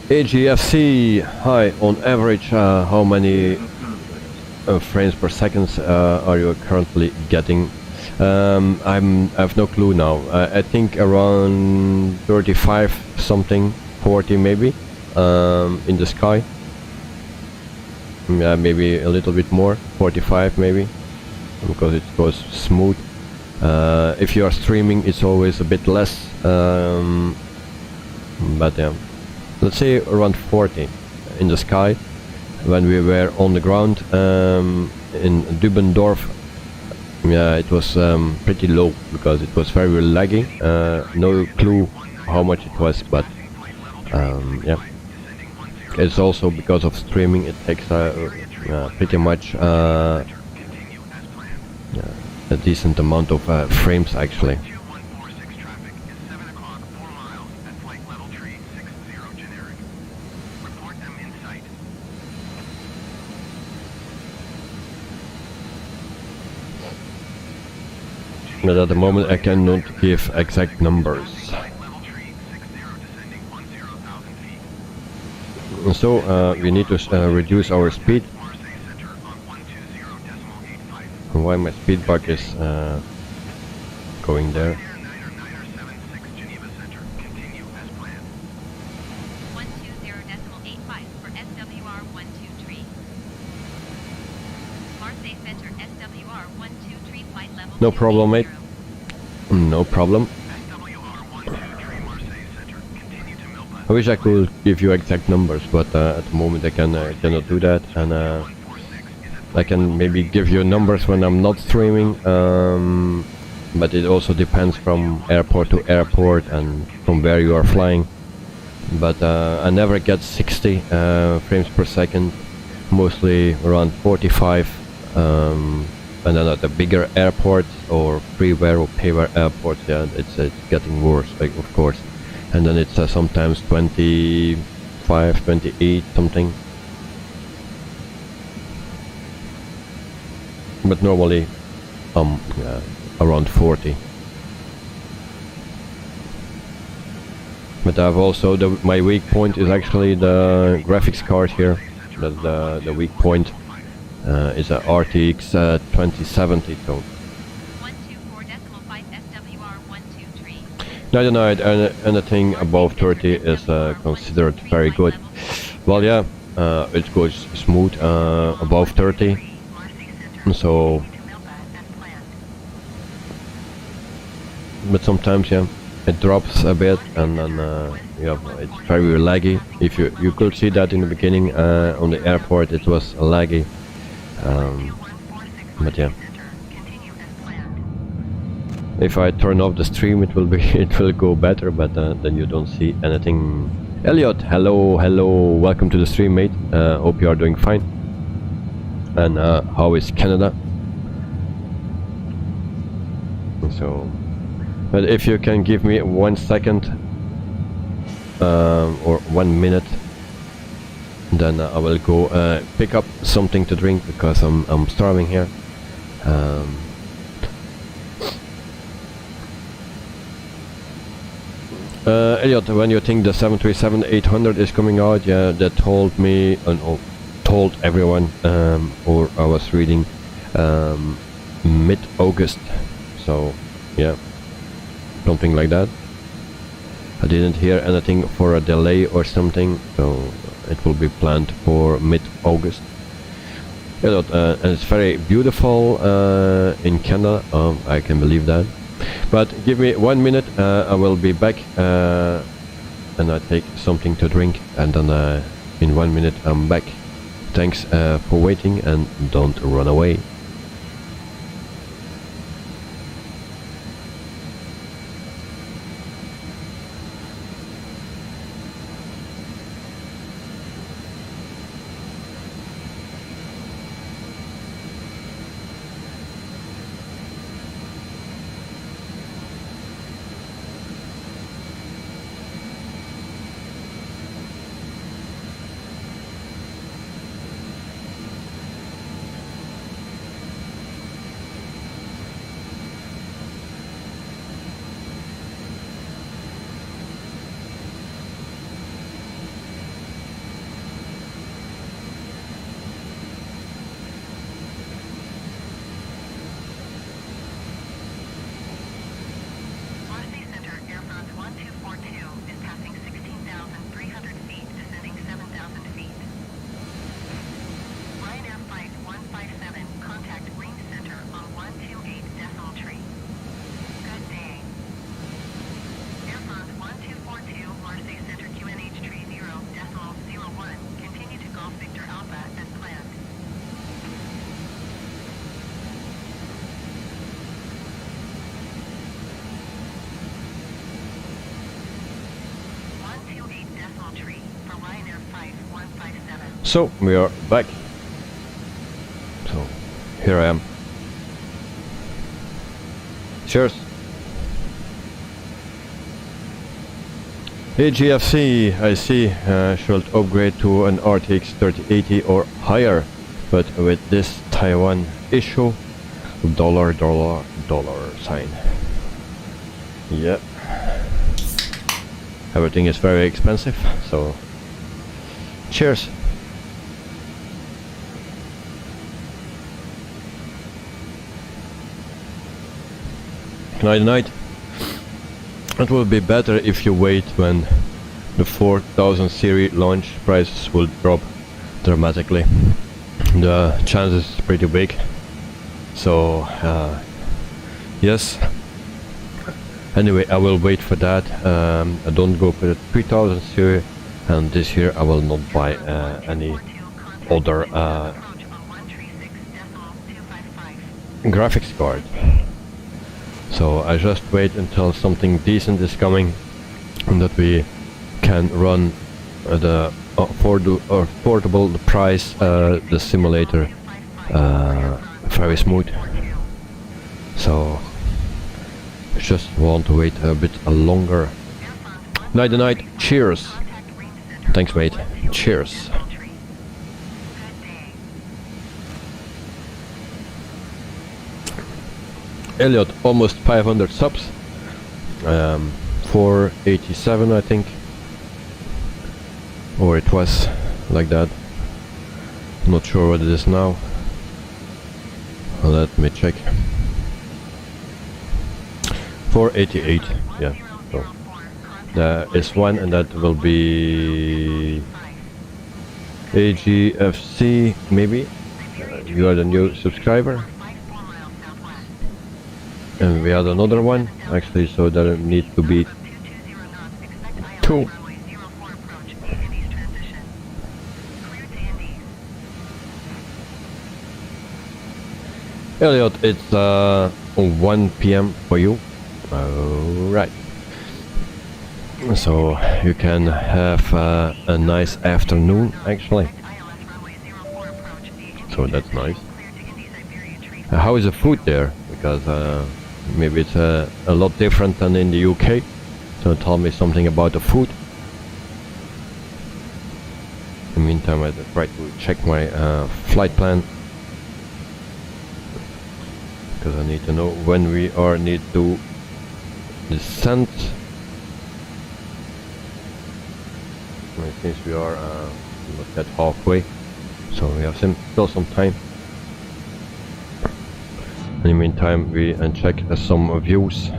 AGFC, hi, on average how many frames per second are you currently getting? I have no clue now. I think around 35 something, 40 maybe, in the sky. Yeah, maybe a little bit more, 45 maybe, because it goes smooth. If you are streaming, it's always a bit less, but yeah, let's say around 40 in the sky. When we were on the ground in Dübendorf, yeah, it was pretty low because it was very laggy. No clue how much it was, but yeah, it's also because of streaming. It takes pretty much a decent amount of frames actually. But at the moment I cannot give exact numbers. So we need to reduce our speed. Why my speed bug is going there? No problem, mate. No problem. I wish I could give you exact numbers, but at the moment I cannot do that. And I can maybe give you numbers when I'm not streaming, but it also depends from airport to airport and from where you are flying. But I never get 60 frames per second, mostly around 45, and then at the bigger airports or freeware or payware airports, yeah, it's getting worse, like, of course. And then it's sometimes 25, 28 something. But normally around 40. But I've also, my weak point is actually the graphics card here. The weak point is a RTX 2070. So 124.5 SWR 123. night and night, anything above 30 is considered very good. Well, yeah, it goes smooth above 30. So, but sometimes, yeah, it drops a bit, and then yeah, it's very laggy. If you could see that in the beginning on the airport, it was laggy. But yeah, if I turn off the stream, it will go better. But then you don't see anything. Elliot, hello, welcome to the stream, mate. Hope you are doing fine. And how is Canada? So, but if you can give me 1 second or 1 minute, then I will go pick up something to drink because I'm starving here. Elliot, when you think the 737-800 is coming out, yeah, that told me told everyone, or I was reading mid-August, so yeah, something like that. I didn't hear anything for a delay or something, so it will be planned for mid-August. And it's very beautiful in Canada, I can believe that. But give me 1 minute, I will be back, and I take something to drink, and then in 1 minute I'm back. Thanks for waiting, and don't run away. So we are back. So here I am. Cheers. AGFC, I see, should upgrade to an RTX 3080 or higher, but with this Taiwan issue, dollar sign. Yep. Everything is very expensive, so cheers. Night. It will be better if you wait when the 4000 series launch prices will drop dramatically. The chance is pretty big. So yes. Anyway, I will wait for that. I don't go for the 3000 series, and this year I will not buy any other graphics card. So I just wait until something decent is coming and that we can run the affordable price the simulator very smooth. So I just want to wait a bit longer. Night. Cheers. Thanks, mate. Cheers. Elliot, almost 500 subs. 487, I think. Or it was like that. Not sure what it is now. Let me check. 488, yeah. So there is one, and that will be AGFC, maybe. You are the new subscriber. And we had another one, actually, so there need to be 2. Elliot, it's 1 PM for you. Alright. So you can have a nice afternoon, actually. So that's nice. How is the food there? Because maybe it's a lot different than in the UK. So tell me something about the food. In the meantime, I try to check my flight plan. Because I need to know when we need to descend. Since we are not yet halfway, so we have still some time. In the meantime, we check some views,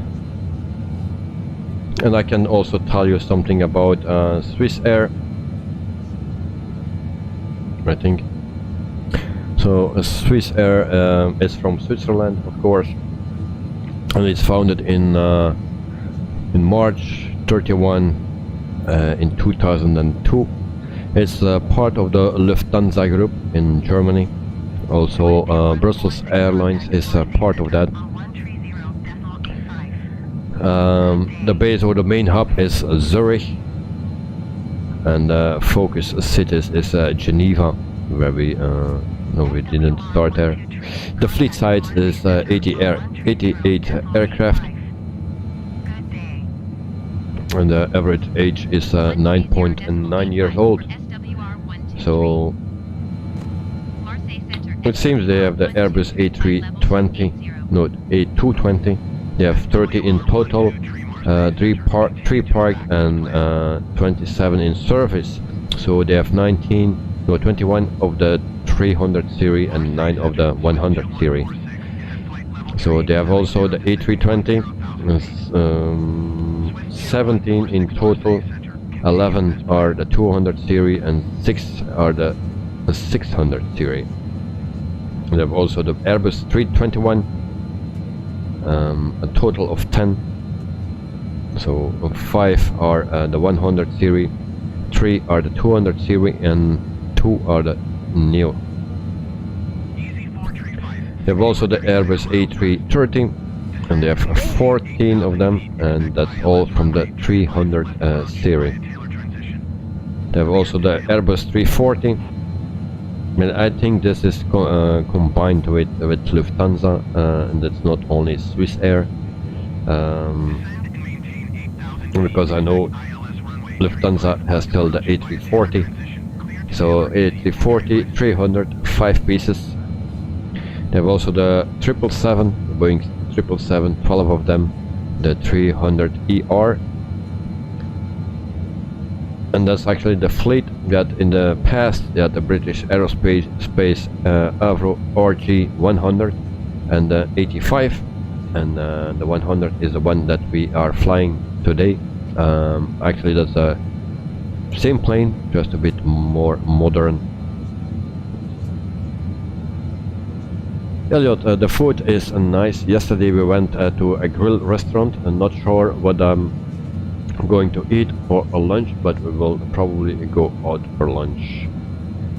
and I can also tell you something about Swiss Air, I think. So Swiss Air is from Switzerland, of course, and it's founded in March 31 in 2002. It's part of the Lufthansa group in Germany. Also Brussels Airlines is part of that. The base or the main hub is Zurich, and focus cities is Geneva, where we didn't start there. The fleet size is 88 aircraft, and the average age is 9.9 years old. So it seems they have the Airbus A320, no, A220. They have 30 in total, 3 parked and 27 in service. So they have 21 of the 300 series and 9 of the 100 series. So they have also the A320, 17 in total, 11 are the 200 series and 6 are the 600 series. They have also the Airbus 321, a total of 10. So 5 are the 100 series, 3 are the 200 series, and 2 are the Neo. They have also the Airbus A330, and they have 14 of them, and that's all from the 300 series. They have also the Airbus 340, and I think this is combined with Lufthansa, and it's not only Swiss Air, because I know Lufthansa has still the A340. So A340, 300, 5 pieces. They have also the 777, Boeing 777, 12 of them, the 300ER. And that's actually the fleet that in the past they had the British Aerospace Avro RG100 and the 85, and the 100 is the one that we are flying today. Actually that's the same plane, just a bit more modern. Elliot, the food is nice. Yesterday we went to a grill restaurant. I'm not sure what I'm going to eat for a lunch, but we will probably go out for lunch.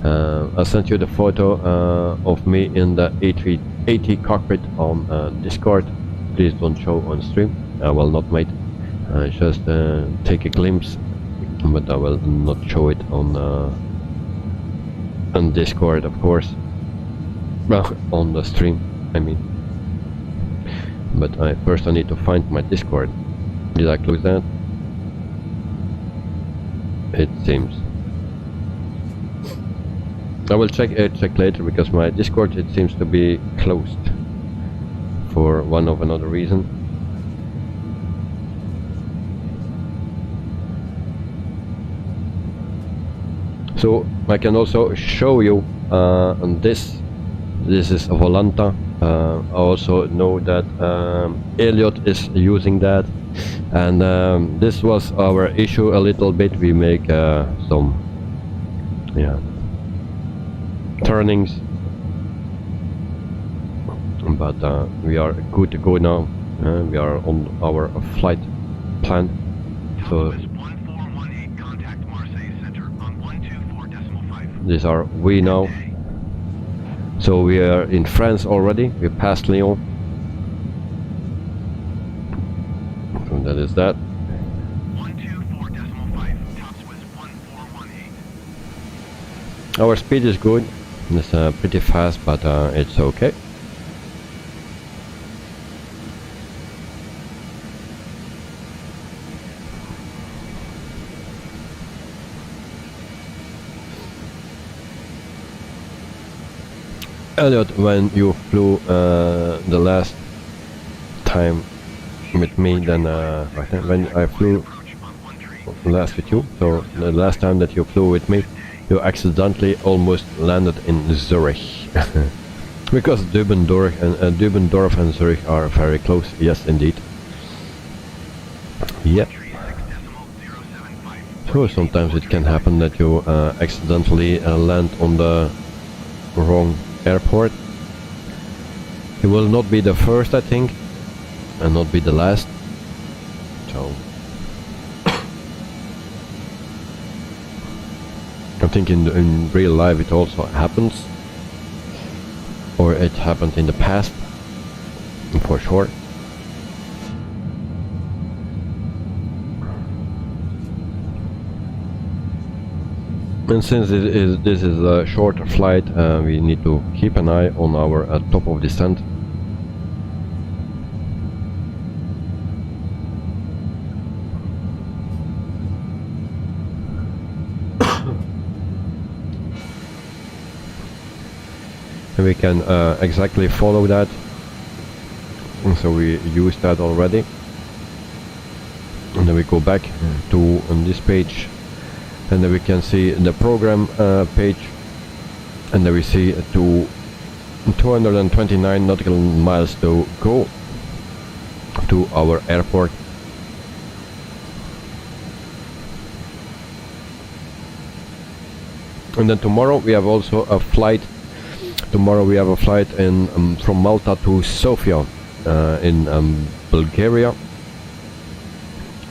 I sent you the photo of me in the AT cockpit on Discord. Please don't show on stream. I will not, mate. Just take a glimpse, but I will not show it on Discord, of course. Well, on the stream, I mean. But first I need to find my Discord. Did I close that? It seems. I will check later, because my Discord, it seems to be closed for one of another reason. So I can also show you on this. This is Volanta. I also know that Elliot is using that, and this was our issue a little bit. We make some turnings, but we are good to go now. We are on our flight plan. So these are we now. So we are in France already. We passed Lyon. So that is that. 124.5, top Swiss 1418. Our speed is good. It's pretty fast, but it's okay. Elliot, when you flew the last time with me, then when I flew last with you, so the last time that you flew with me, you accidentally almost landed in Zurich. Because Dübendorf and Zurich are very close. Yes, indeed. Yep. So sometimes it can happen that you accidentally land on the wrong airport. It will not be the first, I think, and not be the last. So I think in real life it also happens, or it happened in the past, for sure. And since this is a shorter flight, we need to keep an eye on our top of descent. And we can exactly follow that. And so we use that already. And then we go back to on this page. And then we can see the program page, and then we see 229 nautical miles to go to our airport. And then tomorrow we have also a flight. Tomorrow we have a flight in from Malta to Sofia in Bulgaria,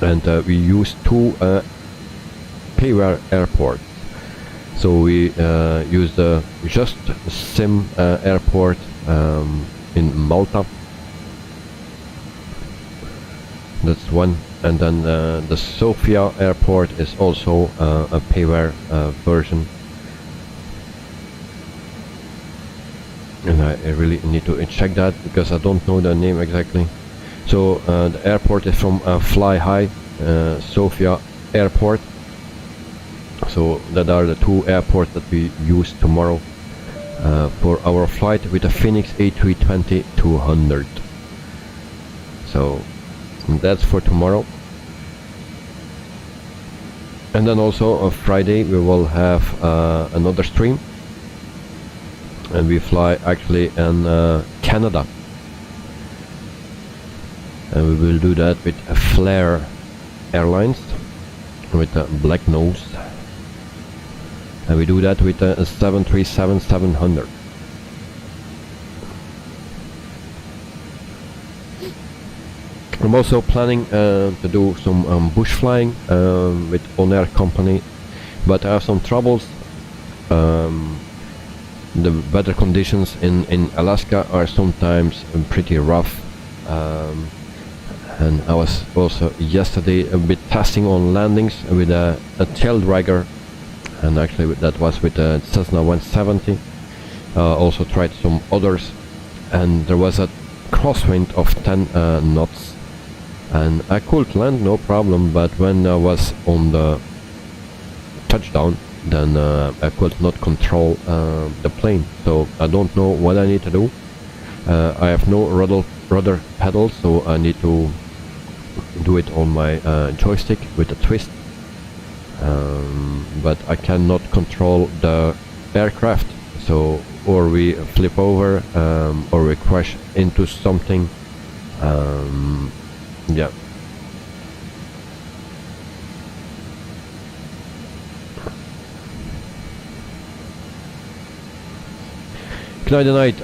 and we use two payware airport. So we use the just Sim airport in Malta. That's one, and then the Sofia airport is also a payware version. And I really need to check that because I don't know the name exactly. So the airport is from Fly High Sofia airport. So that are the two airports that we use tomorrow for our flight with a Phoenix A320-200. So that's for tomorrow. And then also on Friday we will have another stream, and we fly actually in Canada, and we will do that with Flair Airlines with a black nose. And we do that with a 737-700. I'm also planning to do some bush flying with ONAIR company, but I have some troubles the weather conditions in Alaska are sometimes pretty rough, and I was also yesterday a bit testing on landings with a tail dragger, and actually that was with a Cessna 170. Also tried some others, and there was a crosswind of 10 knots, and I could land no problem, but when I was on the touchdown, then I could not control the plane, so I don't know what I need to do. I have no rudder pedal, so I need to do it on my joystick with a twist, but I cannot control the aircraft, so or we flip over or we crash into something. Yeah. Good night.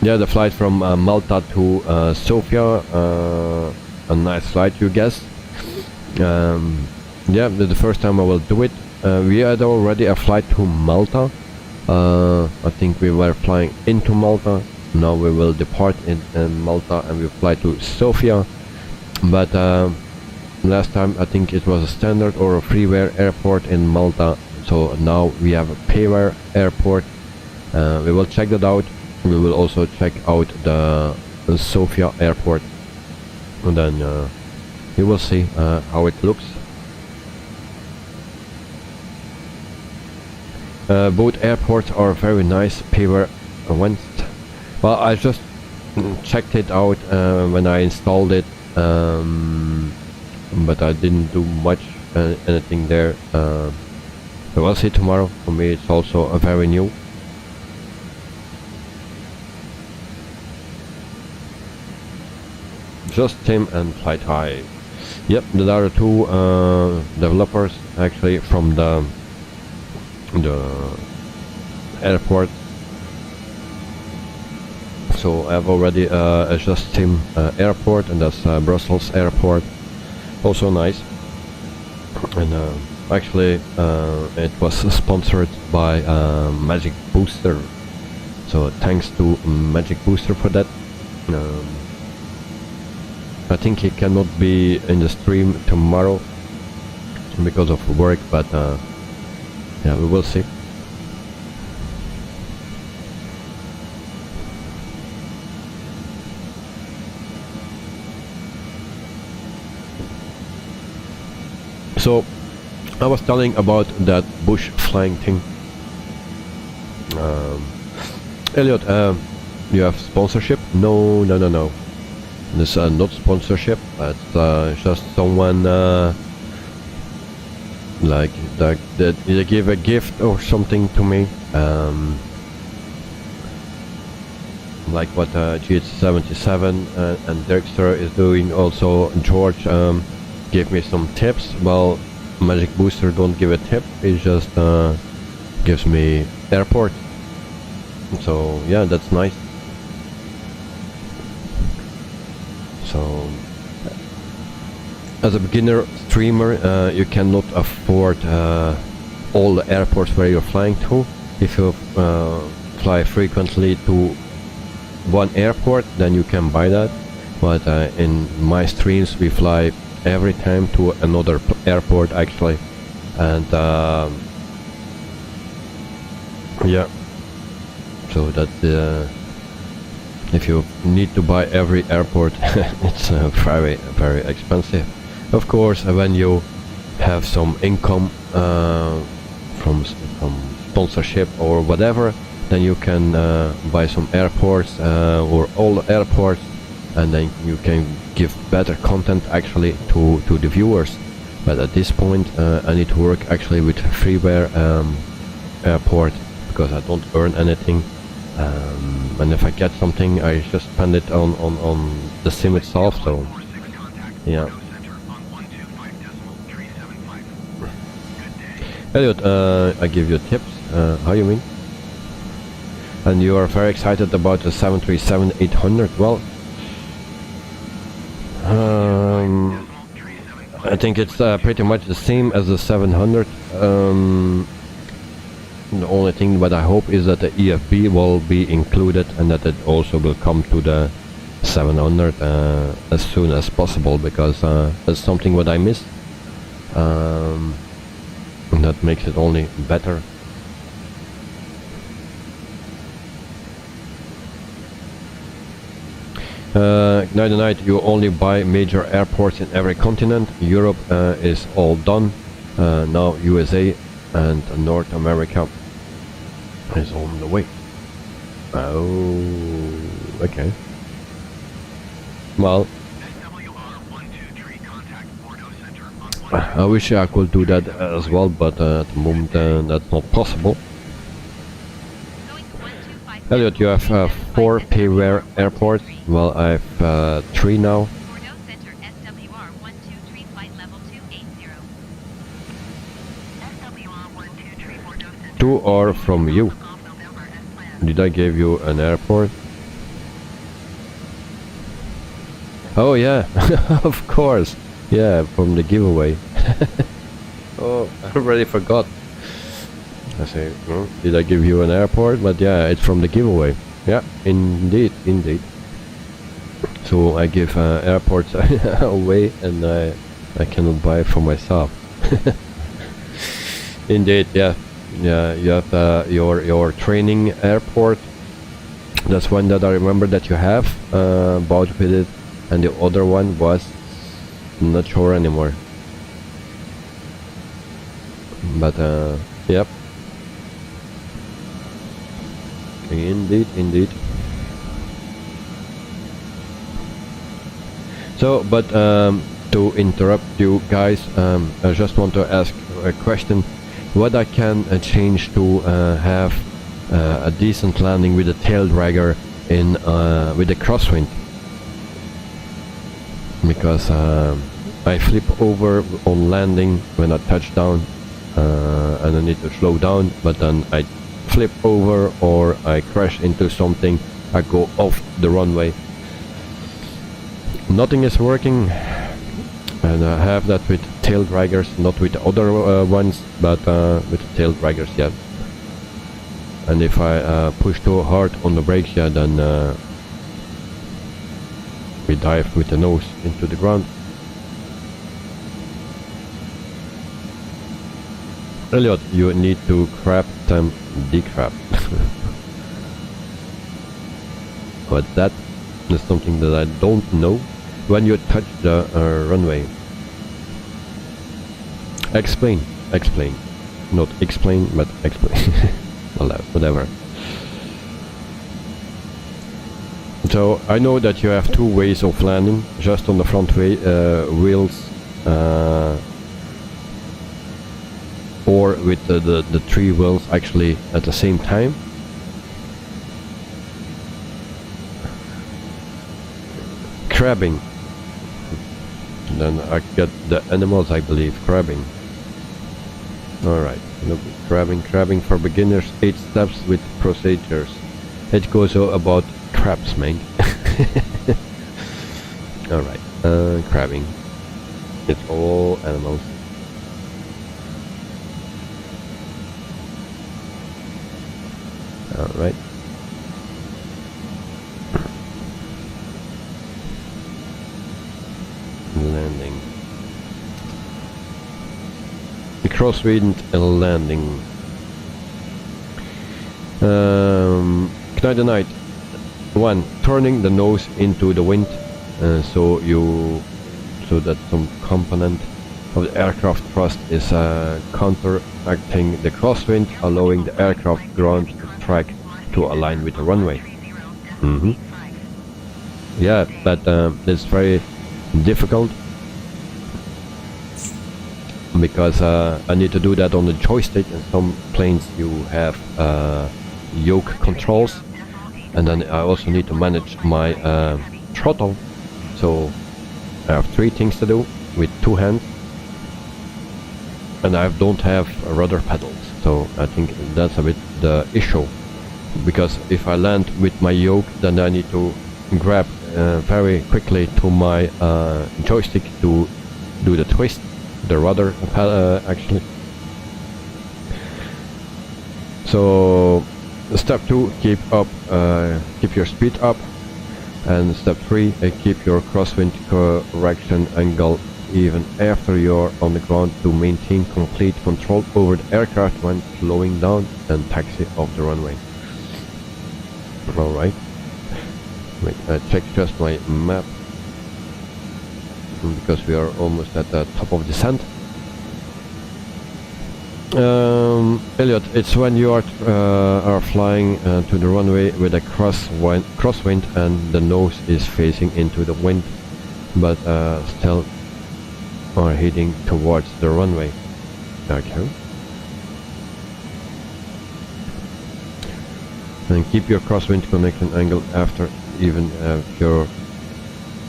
Yeah, the flight from Malta to Sofia, a nice flight, you guess. Yeah, the first time I will do it. We had already a flight to Malta. I think we were flying into Malta. Now we will depart in Malta and we fly to Sofia. But last time I think it was a standard or a freeware airport in Malta. So now we have a payware airport. We will check that out. We will also check out the Sofia airport, and then you will see how it looks. Both airports are very nice payware ones. Well, I just checked it out when I installed it, but I didn't do much anything there. So we'll see tomorrow. For me, it's also a very new. Just Tim and Flight High. Yep, there are two developers actually from the airport. So I have already a Just Tim airport, and that's Brussels airport. Also nice. And actually it was sponsored by Magic Booster. So thanks to Magic Booster for that. I think he cannot be in the stream tomorrow because of work, but yeah, we will see. So I was telling about that bush flying thing. Elliot, you have sponsorship? No. This is not sponsorship, but just someone like that they give a gift or something to me, like what GH77 and Dexter is doing. Also George gave me some tips. Well, Magic Booster don't give a tip, he just gives me airport. So yeah, that's nice. So, as a beginner streamer, you cannot afford all the airports where you're flying to. If you fly frequently to one airport, then you can buy that. But in my streams, we fly every time to another airport actually, and yeah. So that. If you need to buy every airport, it's very, very expensive. Of course, when you have some income from sponsorship or whatever, then you can buy some airports or all the airports, and then you can give better content actually to the viewers. But at this point, I need to work actually with freeware airport because I don't earn anything. And if I get something, I just spend it on the sim itself. So yeah. Elliot, I give you tips. How you mean? And you are very excited about the 737-800. Well, I think it's pretty much the same as the 700. The only thing what I hope is that the EFB will be included and that it also will come to the 700 as soon as possible, because that's something what I miss. And that makes it only better. Night, you only buy major airports in every continent. Europe is all done. Now USA and North America is on the way. Oh, okay. Well, I wish I could do that as well, but at the moment that's not possible. Elliot, you have 4 payware airports. Well, I have 3 now. 2 are from you. Did I give you an airport? Oh yeah, of course. Yeah, from the giveaway. Oh, I already forgot. I say, oh, did I give you an airport? But yeah, it's from the giveaway. Yeah, indeed. So I give airports away, and I cannot buy for myself. Indeed, yeah. Yeah, you have your training airport. That's one that I remember that you have bought with it, and the other one was not sure anymore. But yep. Indeed. So, but to interrupt you guys, I just want to ask a question. What I can change to have a decent landing with a tail dragger in with the crosswind, because I flip over on landing when I touch down, and I need to slow down, but then I flip over or I crash into something, I go off the runway. Nothing is working, and I have that with tail draggers, not with the other ones, but with the tail draggers, yeah. And if I push too hard on the brakes, yeah, then we dive with the nose into the ground. Elliot, you need to crab them decrab. But that is something that I don't know. When you touch the runway, explain, not explain, but explain. Whatever. So I know that you have 2 ways of landing, just on the front wheels, or with the 3 wheels actually at the same time. Crabbing. Then I get the animals, I believe. Crabbing. Alright. Crabbing for beginners. 8 steps with procedures. It goes all about crabs, mate. Alright. Crabbing. It's all animals. Alright. Landing. Crosswind landing. Knight. 1. Turning the nose into the wind, so that some component of the aircraft thrust is counteracting the crosswind, allowing the aircraft ground track to align with the runway. Yeah, but it's very difficult, because I need to do that on the joystick. In some planes you have yoke controls, and then I also need to manage my throttle, so I have 3 things to do with 2 hands, and I don't have rudder pedals, so I think that's a bit the issue, because if I land with my yoke, then I need to grab very quickly to my joystick to do the twist, the rudder actually. So step 2, keep your speed up, and step 3, keep your crosswind correction angle even after you're on the ground to maintain complete control over the aircraft when slowing down and taxi off the runway. Alright, wait, I check just my map because we are almost at the top of descent. Elliot, it's when you are flying to the runway with a crosswind and the nose is facing into the wind, but still are heading towards the runway. Okay. And keep your crosswind connection angle after even if you're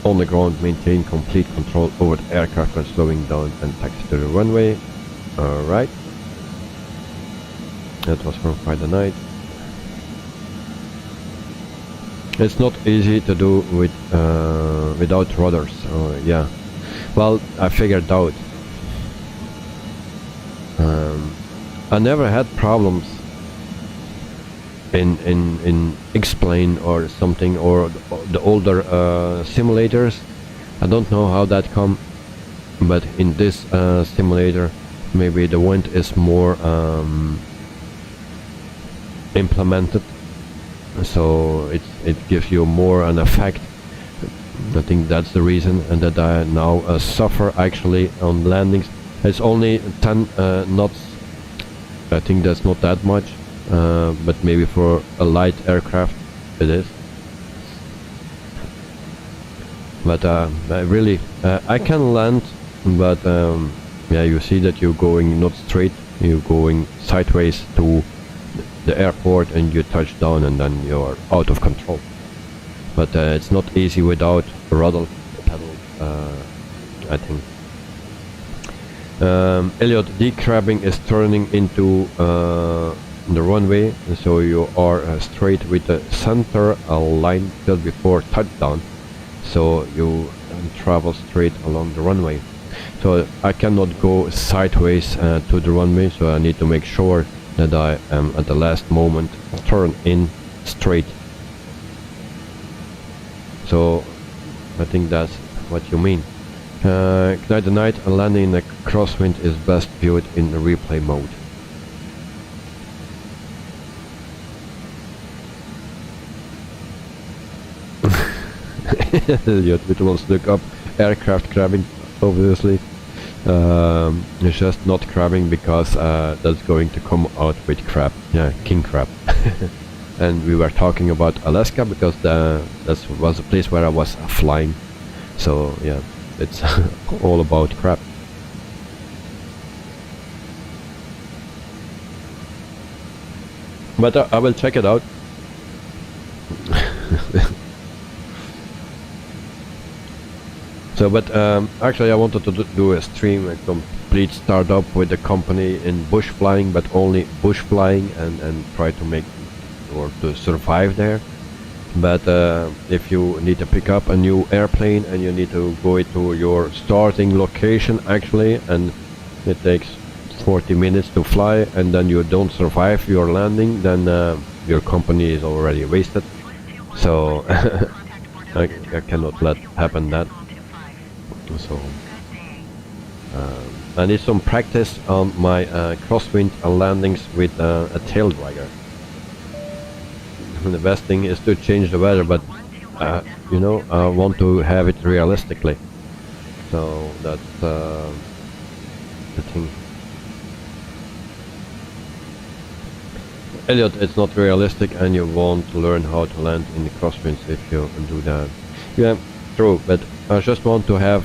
on the ground. Maintain complete control over the aircraft when slowing down and taxi to the runway. Alright. That was from Friday night. It's not easy to do with without rudders. Yeah. Well, I figured out. I never had problems in X-Plane or something, or the older simulators. I don't know how that come, but in this simulator, maybe the wind is more implemented, so it gives you more an effect. I think that's the reason, and that I now suffer actually on landings. It's only 10 knots. I think that's not that much, but maybe for a light aircraft it is. But I really I can land, but yeah, you see that you're going not straight, you're going sideways to the airport, and you touch down and then you're out of control. But it's not easy without throttle pedal, I think. Elliot, decrabbing is turning into the runway, so you are straight with the center line just before touchdown, so you travel straight along the runway. So I cannot go sideways to the runway, so I need to make sure that I am at the last moment turn in straight. So I think that's what you mean. Ignite the night, and landing in a crosswind is best viewed in the replay mode. Elliot, which wants to look up aircraft crabbing, obviously. It's just not crabbing because that's going to come out with crab. Yeah, king crab. And we were talking about Alaska because that was a place where I was flying. So yeah, it's all about crab. But I will check it out. So, but actually I wanted to do a stream, a complete startup with the company in bush flying, but only bush flying, and try to make or to survive there. But if you need to pick up a new airplane and you need to go to your starting location actually, and it takes 40 minutes to fly, and then you don't survive your landing, then your company is already wasted. So I cannot let happen that. So I need some practice on my crosswind landings with a tail dragger. The best thing is to change the weather, but you know, I want to have it realistically. So that's the thing. Elliot, it's not realistic, and you won't learn how to land in the crosswinds if you do that. Yeah, true, but I just want to have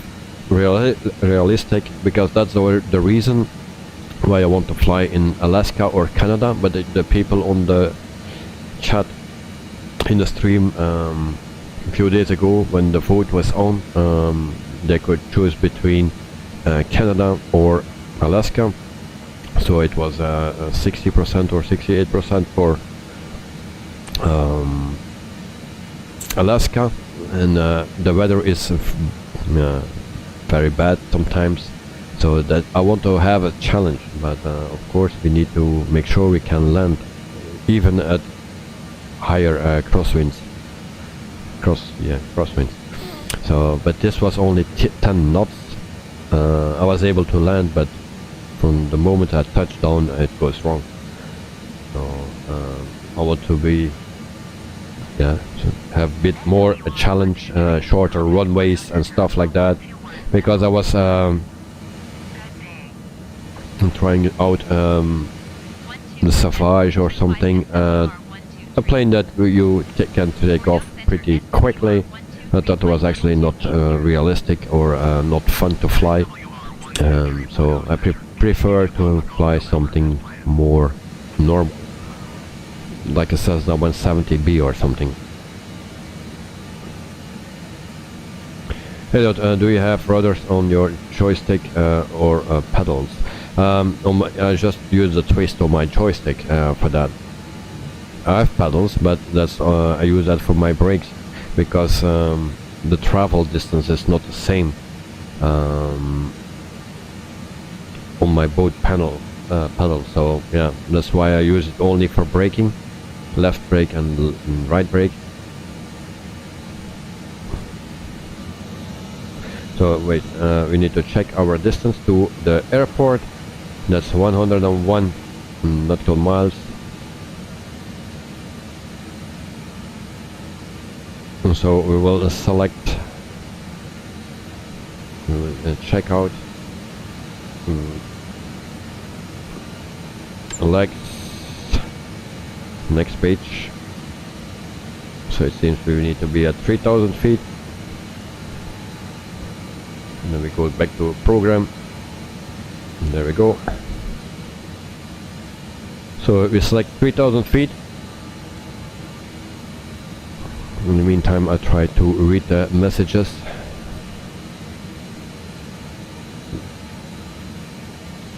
realistic, because that's the reason why I want to fly in Alaska or Canada. But the people on the chat in the stream a few days ago, when the vote was on, they could choose between Canada or Alaska. So it was 60% or 68% for Alaska, and the weather is very bad sometimes, so that I want to have a challenge. But of course we need to make sure we can land even at higher crosswinds. Crosswinds. So, but this was only 10 knots. I was able to land, but from the moment I touched down, it goes wrong. So I want to be, to have a bit more a challenge, shorter runways and stuff like that, because I was trying out the Savage or something, a plane that you can take off pretty quickly. I thought it was actually not realistic or not fun to fly, so I prefer to fly something more normal, like a Cessna 170B or something. Hey, do you have rudders on your joystick or pedals? I just use the twist on my joystick for that. I have pedals, but that's I use that for my brakes, because the travel distance is not the same on my both pedal. So yeah, that's why I use it only for braking, left brake and right brake. So wait, we need to check our distance to the airport. That's 101 nautical miles. So we will select, we will check out, select next page. So it seems we need to be at 3000 feet. And then we go back to program. And there we go. So we select 3000 feet. In the meantime, I try to read the messages.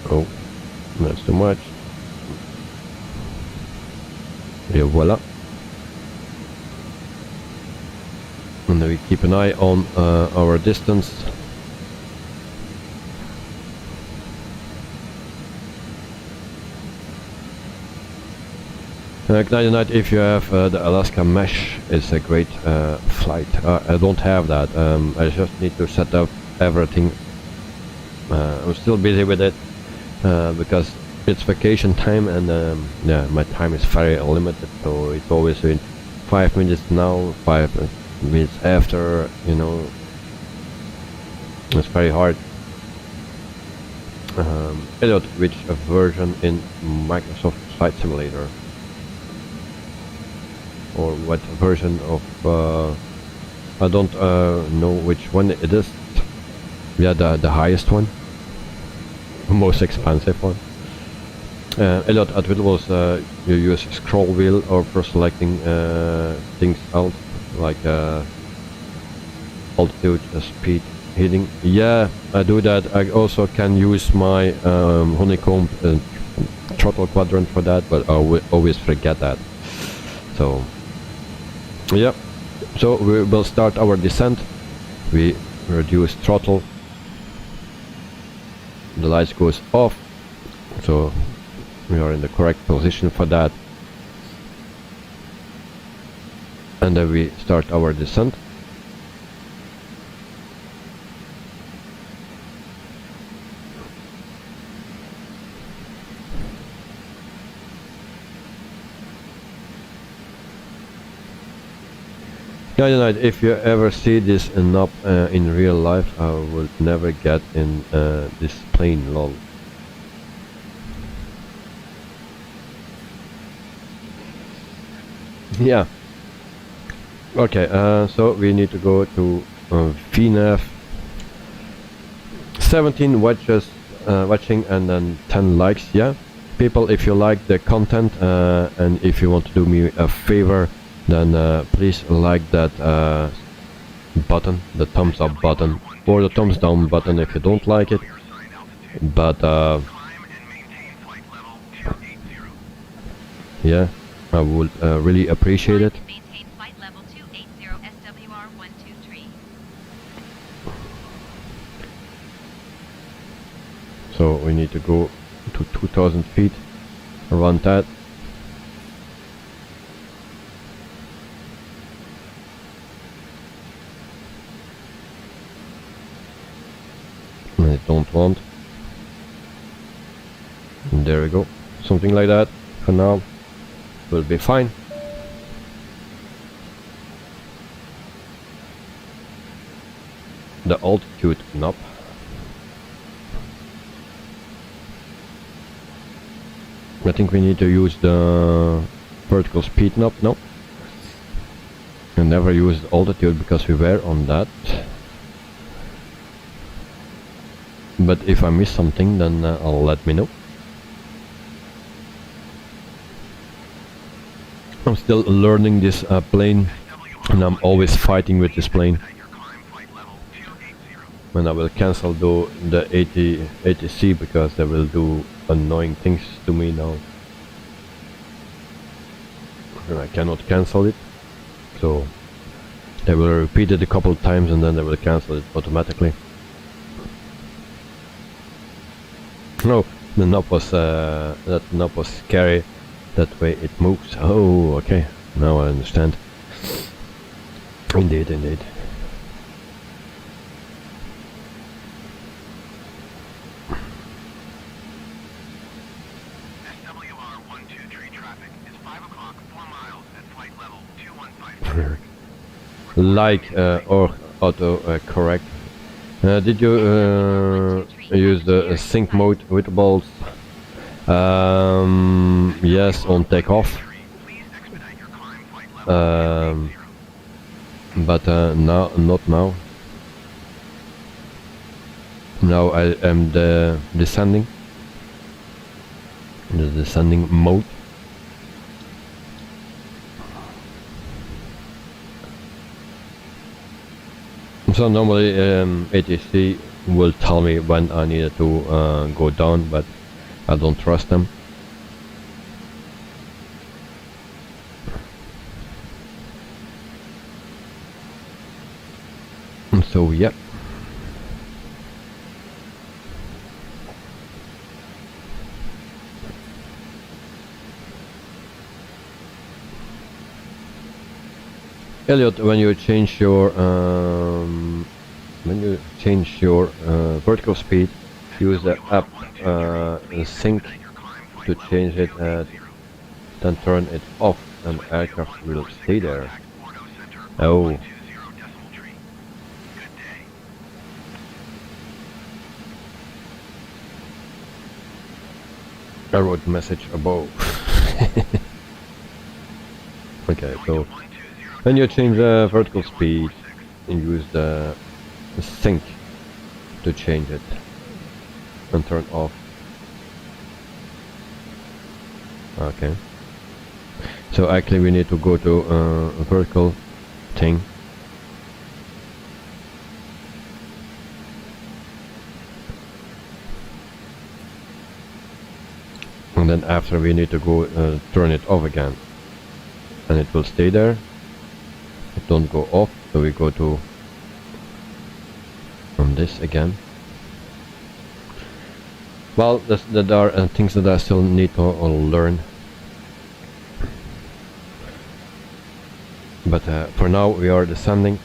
Oh, that's too much. Yeah, voila. And then we keep an eye on our distance. Night, if you have the Alaska Mesh, it's a great flight. I don't have that. I just need to set up everything. I'm still busy with it because it's vacation time, and yeah, my time is very limited. So it's always in 5 minutes now, 5 minutes after. You know, it's very hard. Elliot, which version in Microsoft Flight Simulator? Or what version of I don't know which one it is. Yeah, the highest one, most expensive one. A lot at was you use scroll wheel or for selecting things out, like altitude, speed, heading. Yeah, I do that. I also can use my Honeycomb throttle quadrant for that, but I always forget that. So yeah, so we will start our descent. We reduce throttle, the lights goes off, so we are in the correct position for that, and then we start our descent. If you ever see this knob in real life, I will never get in this plane, lol. Yeah. Okay, so we need to go to VNAV. 17 watching and then 10 likes. Yeah, people, if you like the content and if you want to do me a favor, then please like that button, the thumbs up button, or the thumbs down button if you don't like it. But yeah, I would really appreciate it. So we need to go to 2000 feet, around that. want. And there we go, something like that. For now, will be fine. The altitude knob. I think we need to use the vertical speed knob. No, I never used altitude because we were on that. But if I miss something, then I'll let me know. I'm still learning this plane, and I'm always fighting with this plane. And I will cancel the ATC because they will do annoying things to me now. And I cannot cancel it, so they will repeat it a couple of times and then they will cancel it automatically. No, the knob was that knob was scary. That way it moves. Oh, okay. Now I understand. Indeed, indeed. SWR123 traffic is 5 o'clock, 4 miles at flight level 2153. Like or auto correct. Did you use the sync mode with the balls? Yes, on takeoff. But now, not now. Now I am the descending mode. So normally ATC will tell me when I needed to go down, but I don't trust them. So yeah. Elliot, when you change your vertical speed, use the app sync to change it, then turn it off and aircraft will stay there. Oh. I wrote message above. Okay, so when you change the vertical speed, you use the sync to change it and turn off. Okay. So actually we need to go to a vertical thing. And then after we need to go turn it off again. And it will stay there. It don't go off, so we go to on this again. Well, there are things that I still need to learn. But for now we are descending.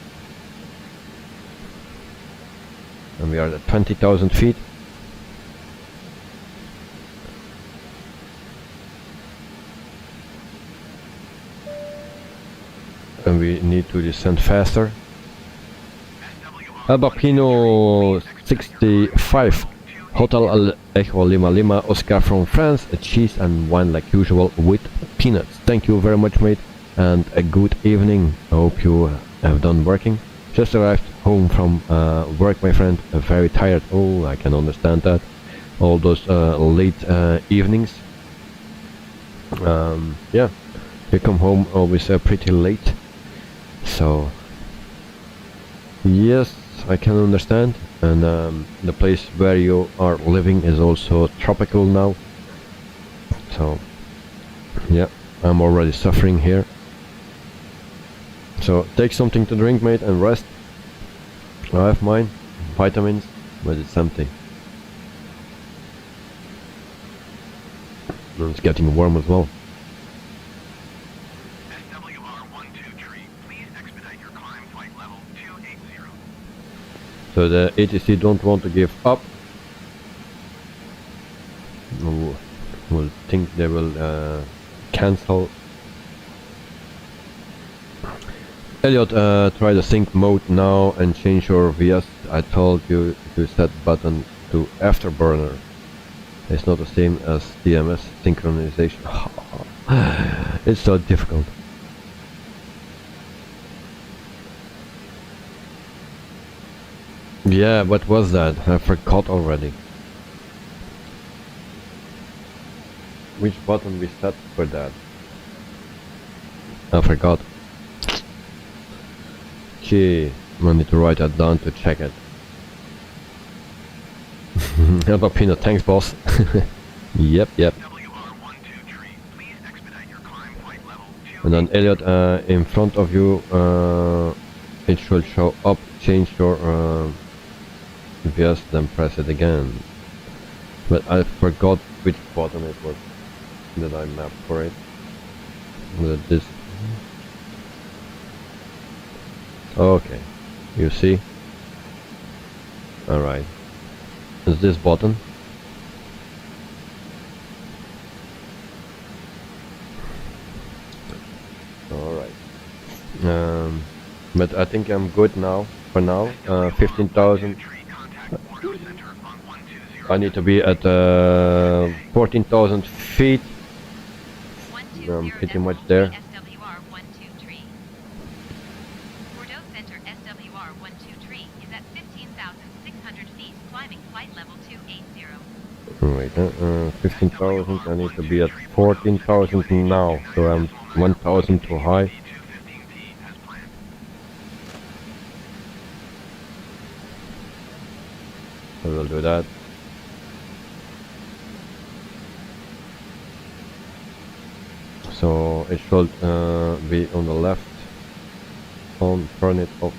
And we are at 20,000 feet. And we need to descend faster. Albarpino 65 Hotel Echo Lima Lima Oscar from France, a cheese and wine like usual with peanuts. Thank you very much, mate, and a good evening. I hope you have done working. Just arrived home from work, my friend. Very tired. Oh, I can understand that. All those late evenings. Yeah, you come home always pretty late. So yes, I can understand. And the place where you are living is also tropical now. So yeah, I'm already suffering here. So take something to drink, mate, and rest. I have mine, vitamins, but it's empty. And it's getting warm as well. So the ATC don't want to give up, will think they will cancel. Elliot, try the sync mode now and change your VS. I told you to set button to afterburner. It's not the same as DMS synchronization. It's so difficult. Yeah, what was that? I forgot already. Which button we set for that? I forgot. Okay, I need to write that down to check it. Hello Peanut, thanks boss. Yep. And then Elliot, in front of you, it should show up. Change your VS, then press it again. But I forgot which button it was that I mapped for it. This. Okay, you see? Alright. Is this button? Alright. But I think I'm good now, for now. 15,000. I need to be at 14,000 feet. I'm pretty much there. Wait, 15,000, I need to be at 14,000 now, so I'm 1,000 too high. I will do that. So it should be on the left, on, turn it off.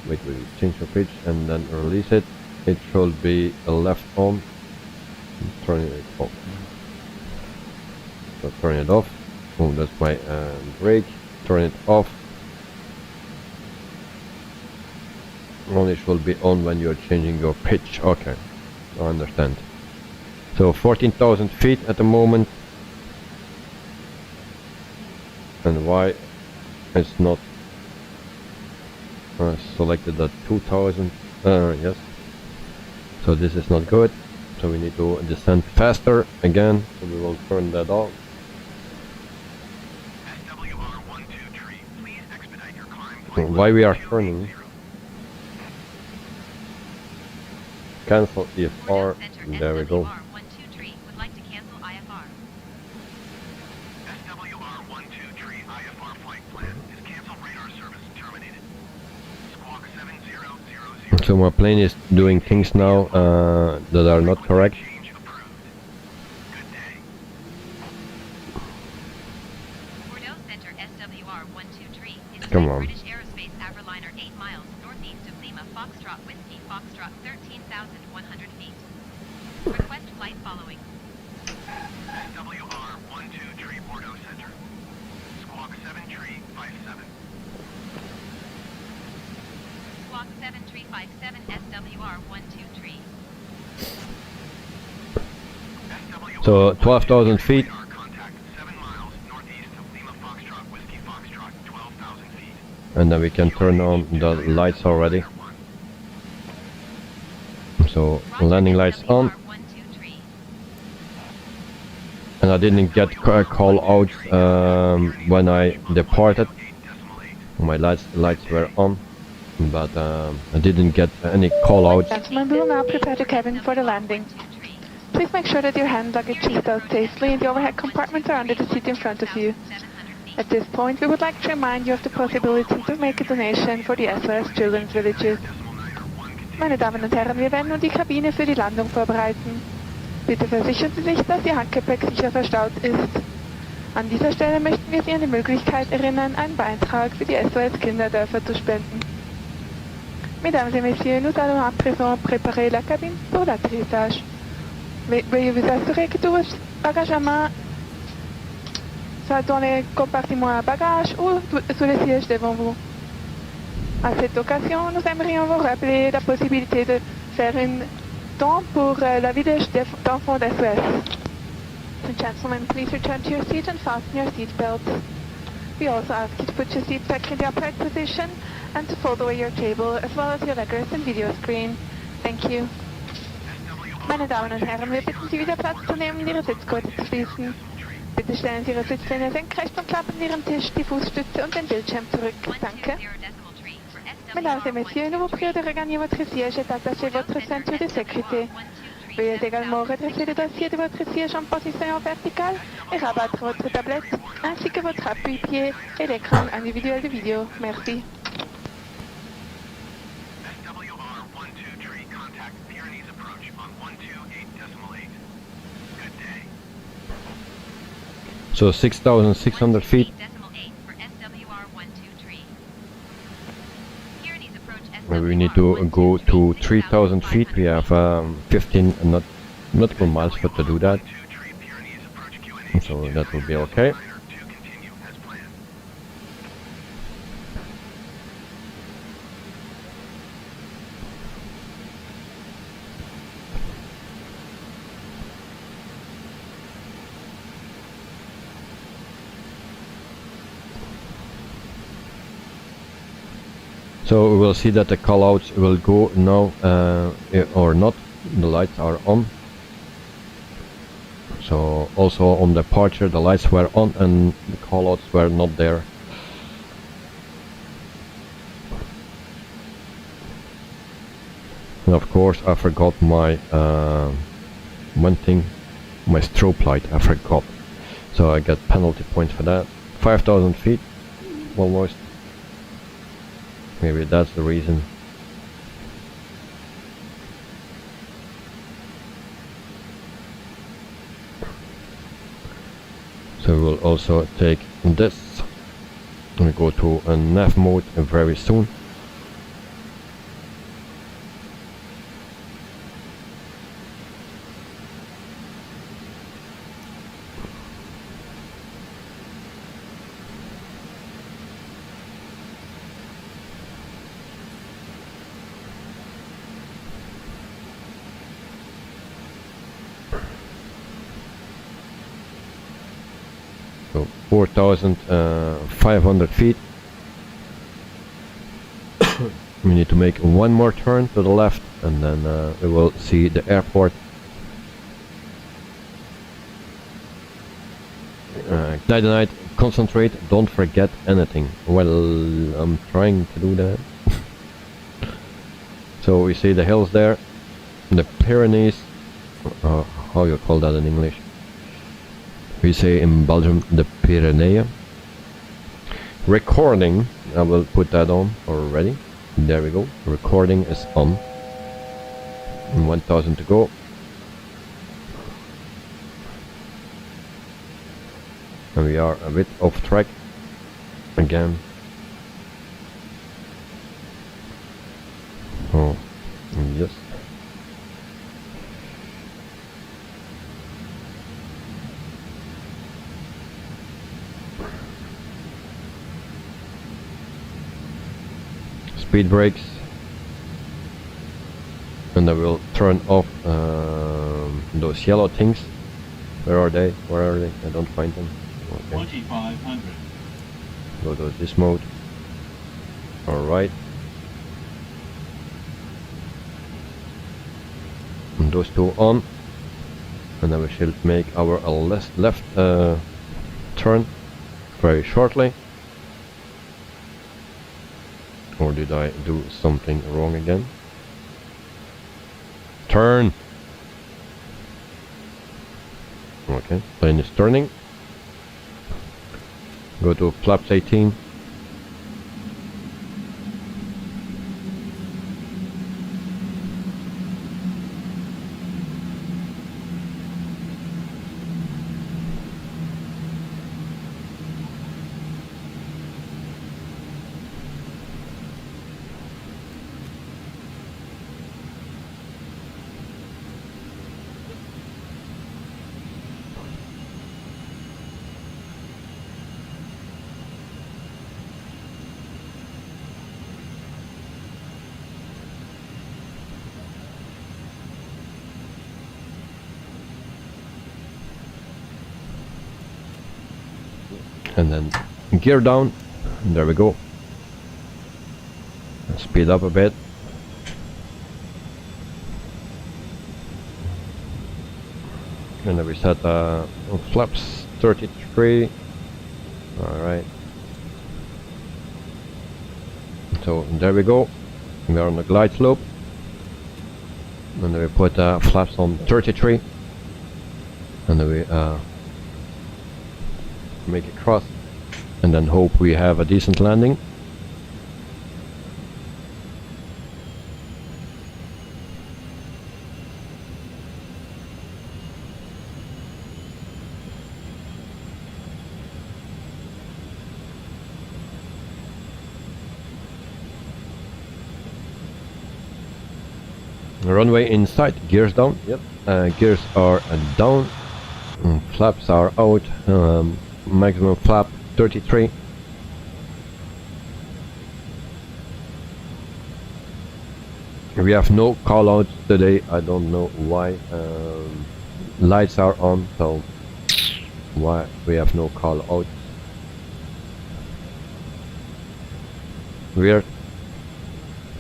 Wait, we change the pitch and then release it. It should be a left on, turn it off. So turn it off. Oh, that's my brake. Turn it off. Only should be on when you're changing your pitch. Okay, I understand. So 14,000 feet at the moment. And why it's not selected at 2,000? Yes. So this is not good. So we need to descend faster again. So we will turn that off. So why we are turning? Cancel IFR. There we go. So my plane is doing things now that are not correct. Come on. British Aerospace Avroliner 8 miles northeast of Lima, Foxtrot Whiskey, Foxtrot 13,100 feet. Request flight following. SWR 123 Bordeaux Center. Squawk 7357. Squawk 7357 SWR 123. So 12,000 feet. And then we can turn on the lights already. So landing lights on. And I didn't get call outs when I departed. My lights were on, but I didn't get any call outs. Gentlemen, we will now prepare the cabin for the landing. Please make sure that your hand luggage is stowed safely and the overhead compartments are under the seat in front of you. At this point, we would like to remind you of the possibility to make a donation for the SOS Children's Villages. Meine Damen und Herren, wir werden nun die Kabine für die Landung vorbereiten. Bitte versichern Sie sich, dass Ihr Handgepäck sicher verstaut ist. An dieser Stelle möchten wir Sie an die Möglichkeit erinnern, einen Beitrag für die SOS Kinderdörfer zu spenden. Mesdames et messieurs, nous allons à présent préparer la cabine pour l'atterrissage. Veuillez vous assurer que tous vos bagages à main soit dans les compartiments à bagages ou sous les sièges devant vous. À cette occasion, nous aimerions vous rappeler la possibilité de faire une don pour la village d'enfants d'SOS. Ladies and gentlemen, please return to your seat and fasten your seat belts. We also ask you to put your seat back in the upright position and to fold away your cable as well as your leggers and video screen. Thank you. Meine Damen und Herren, wir bitten Sie wieder Platz zu nehmen und Ihre Sitzgurte zu schließen. Bitte stellen Sie Ihre Sitzlehne senkrecht und klappen Ihren Tisch, die Fußstütze und den Bildschirm zurück. Danke. Mesdames et messieurs, nous vous prions de regagner votre siège et d'attacher votre ceinture de sécurité. Veuillez également redresser le dossier de votre siège en position verticale et rabattre votre tablette ainsi que votre appui-pied et l'écran individuel de vidéo. Merci. SWR123, contact Pyrenees approach on 128.8. Good day. So 6,600 feet. Maybe we need to go to 3,000 feet. We have 15 nautical miles for to do that. So that will be okay. So we will see that the callouts will go now or not. The lights are on. So also on departure the lights were on and the callouts were not there. And of course I forgot my one thing, my strobe light I forgot. So I get penalty points for that. 5,000 feet almost. Maybe that's the reason. So we'll also take this and go to a nav mode very soon. So 4,500 feet. We need to make one more turn to the left and then we will see the airport. Glide, concentrate, don't forget anything. Well, I'm trying to do that. So we see the hills there, the Pyrenees, how you call that in English? We say in Belgium the Pyrenees. Recording, I will put that on already. There we go, recording is on. 1,000 to go. And we are a bit off track again. Oh, yes. Speed brakes, and I will turn off those yellow things. Where are they? Where are they? I don't find them. Okay. 2,500. Go to this mode. Alright. And those two on. And then we shall make our left turn very shortly. Or did I do something wrong again? Turn! Okay, plane is turning. Go to flaps 18. and then gear down. And there we go. Speed up a bit. And then we set flaps 33. Alright. So there we go. We are on the glide slope. And then we put flaps on 33. And then we make a cross. And then hope we have a decent landing. Runway inside, gears down. Yep, gears are down, flaps are out, maximum flap 33. We have no call outs today, I don't know why. Lights are on, so why we have no call outs. Weird.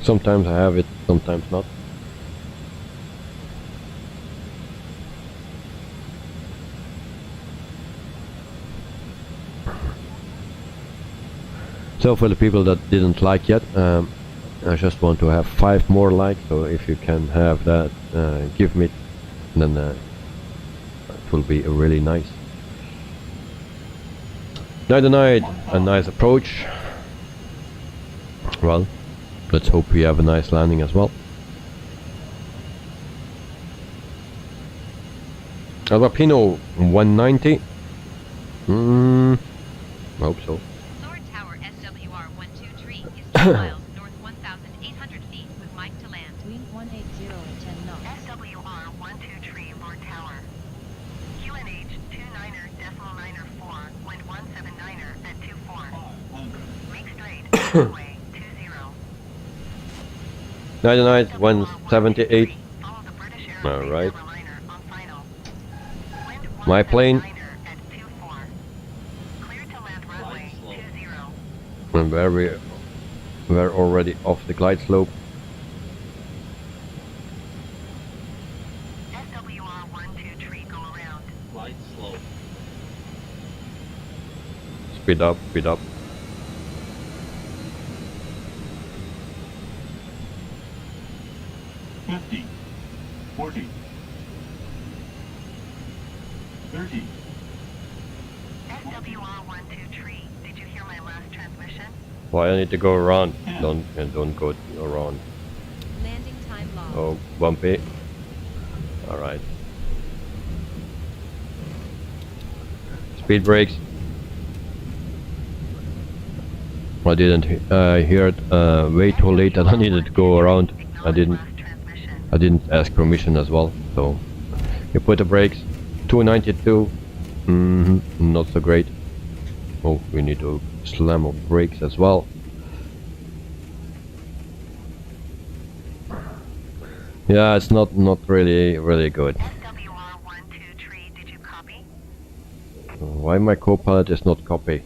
Sometimes I have it, sometimes not. So for the people that didn't like yet, I just want to have 5 more likes, so if you can have that, give me, then it will be really nice. Night, a nice approach. Well, let's hope we have a nice landing as well. Alpino 190. Hope so. Lower Tower SWR 123 is 2 miles north 1,800 feet with Mike to land. Wind 180 at 10 knots. SWR 123 Lourdes Tower. QNH 29.94, wind 179er at 24. Make straight, runway 20. Night 178. Alright. My plane. And we're already off the glide slope. SWR 123 go around. Glide slope. Speed up, speed up. $50, $40, $30. SWR 123, did you hear my last transmission? Why I need to go around? Don't go around. Landing time logged. Oh, bumpy. Alright. Speed brakes. I didn't hear it way too late that I needed to go around. I didn't ask permission as well, so you put the brakes. 292. Not so great. Oh, we need to slam up brakes as well. Yeah, it's not really good. SWR 123, did you copy? Why my co-pilot is not copy?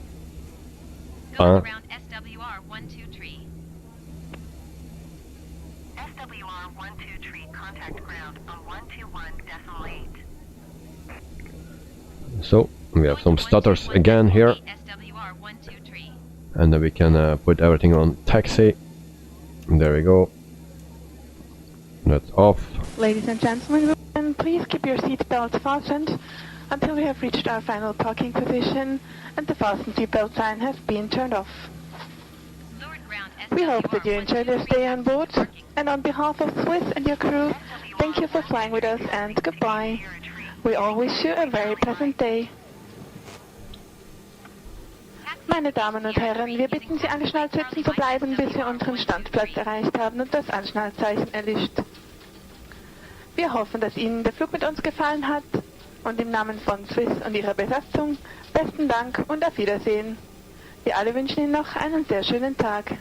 Going around SWR 123. SWR 123, contact ground on 121.8. So we have some stutters again here, SWR 123. and then we can put everything on taxi. There we go. That's off. Ladies and gentlemen, please keep your seat belts fastened until we have reached our final parking position and the fasten seatbelt sign has been turned off. Lowered ground We hope that you enjoyed your stay on board, and on behalf of Swiss and your crew, thank you for flying with us and goodbye. We all wish you a very pleasant day. Meine Damen und Herren, wir bitten Sie, angeschnallt sitzen zu bleiben, bis wir unseren Standplatz erreicht haben und das Anschnallzeichen erlischt. Wir hoffen, dass Ihnen der Flug mit uns gefallen hat und im Namen von Swiss und ihrer Besatzung besten Dank und auf Wiedersehen. Wir alle wünschen Ihnen noch einen sehr schönen Tag.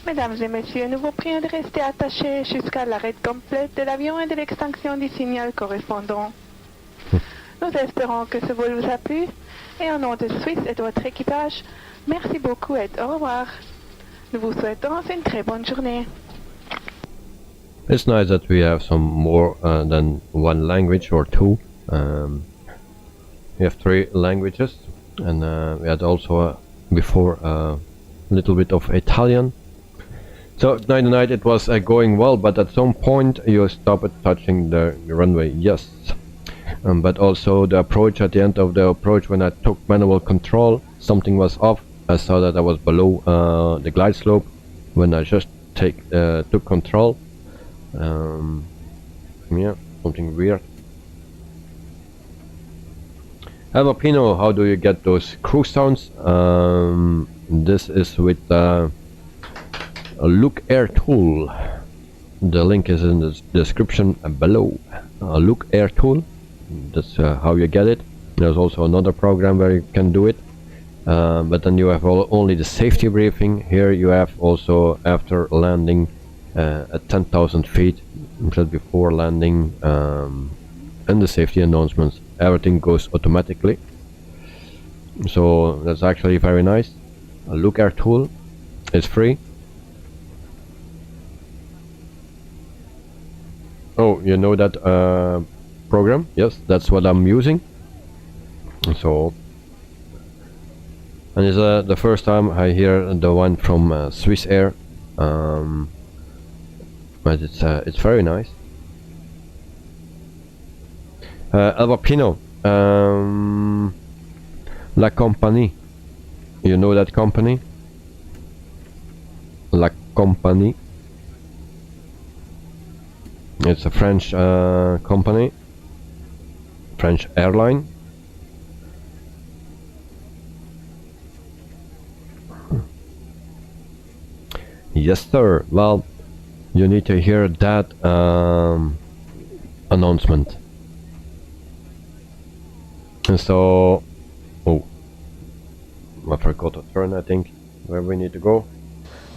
Mesdames et messieurs, nous vous prions de rester attachés jusqu'à l'arrêt complet de l'avion et de l'extinction du signal correspondant. Nous espérons que ce vol vous a plu et au nom de Swiss et de votre équipage, merci beaucoup et au revoir. Nous vous souhaitons une très bonne journée. It's nice that we have some more than one language or two. We have 3 languages, and we had also before a little bit of Italian. So night it was going well, but at some point you stopped touching the runway, yes. But also the approach, at the end of the approach, when I took manual control, something was off. I saw that I was below the glide slope when I just took control. Yeah, something weird. Alvapino, how do you get those cruise sounds? This is with a Look Air tool. The link is in the description below. Look Air tool, that's how you get it. There's also another program where you can do it, but then you have only the safety briefing. Here you have also after landing at 10,000 feet, just before landing, and the safety announcements. Everything goes automatically, so that's actually very nice. A Look Air tool is free. Oh, you know that program? Yes, that's what I'm using. So, and it's the first time I hear the one from Swiss Air, but it's very nice. Alvapino, La Compagnie. You know that company? La Compagnie. It's a French company, French airline. Yes, sir. Well, you need to hear that announcement. And so, oh, I forgot to turn, I think, where we need to go.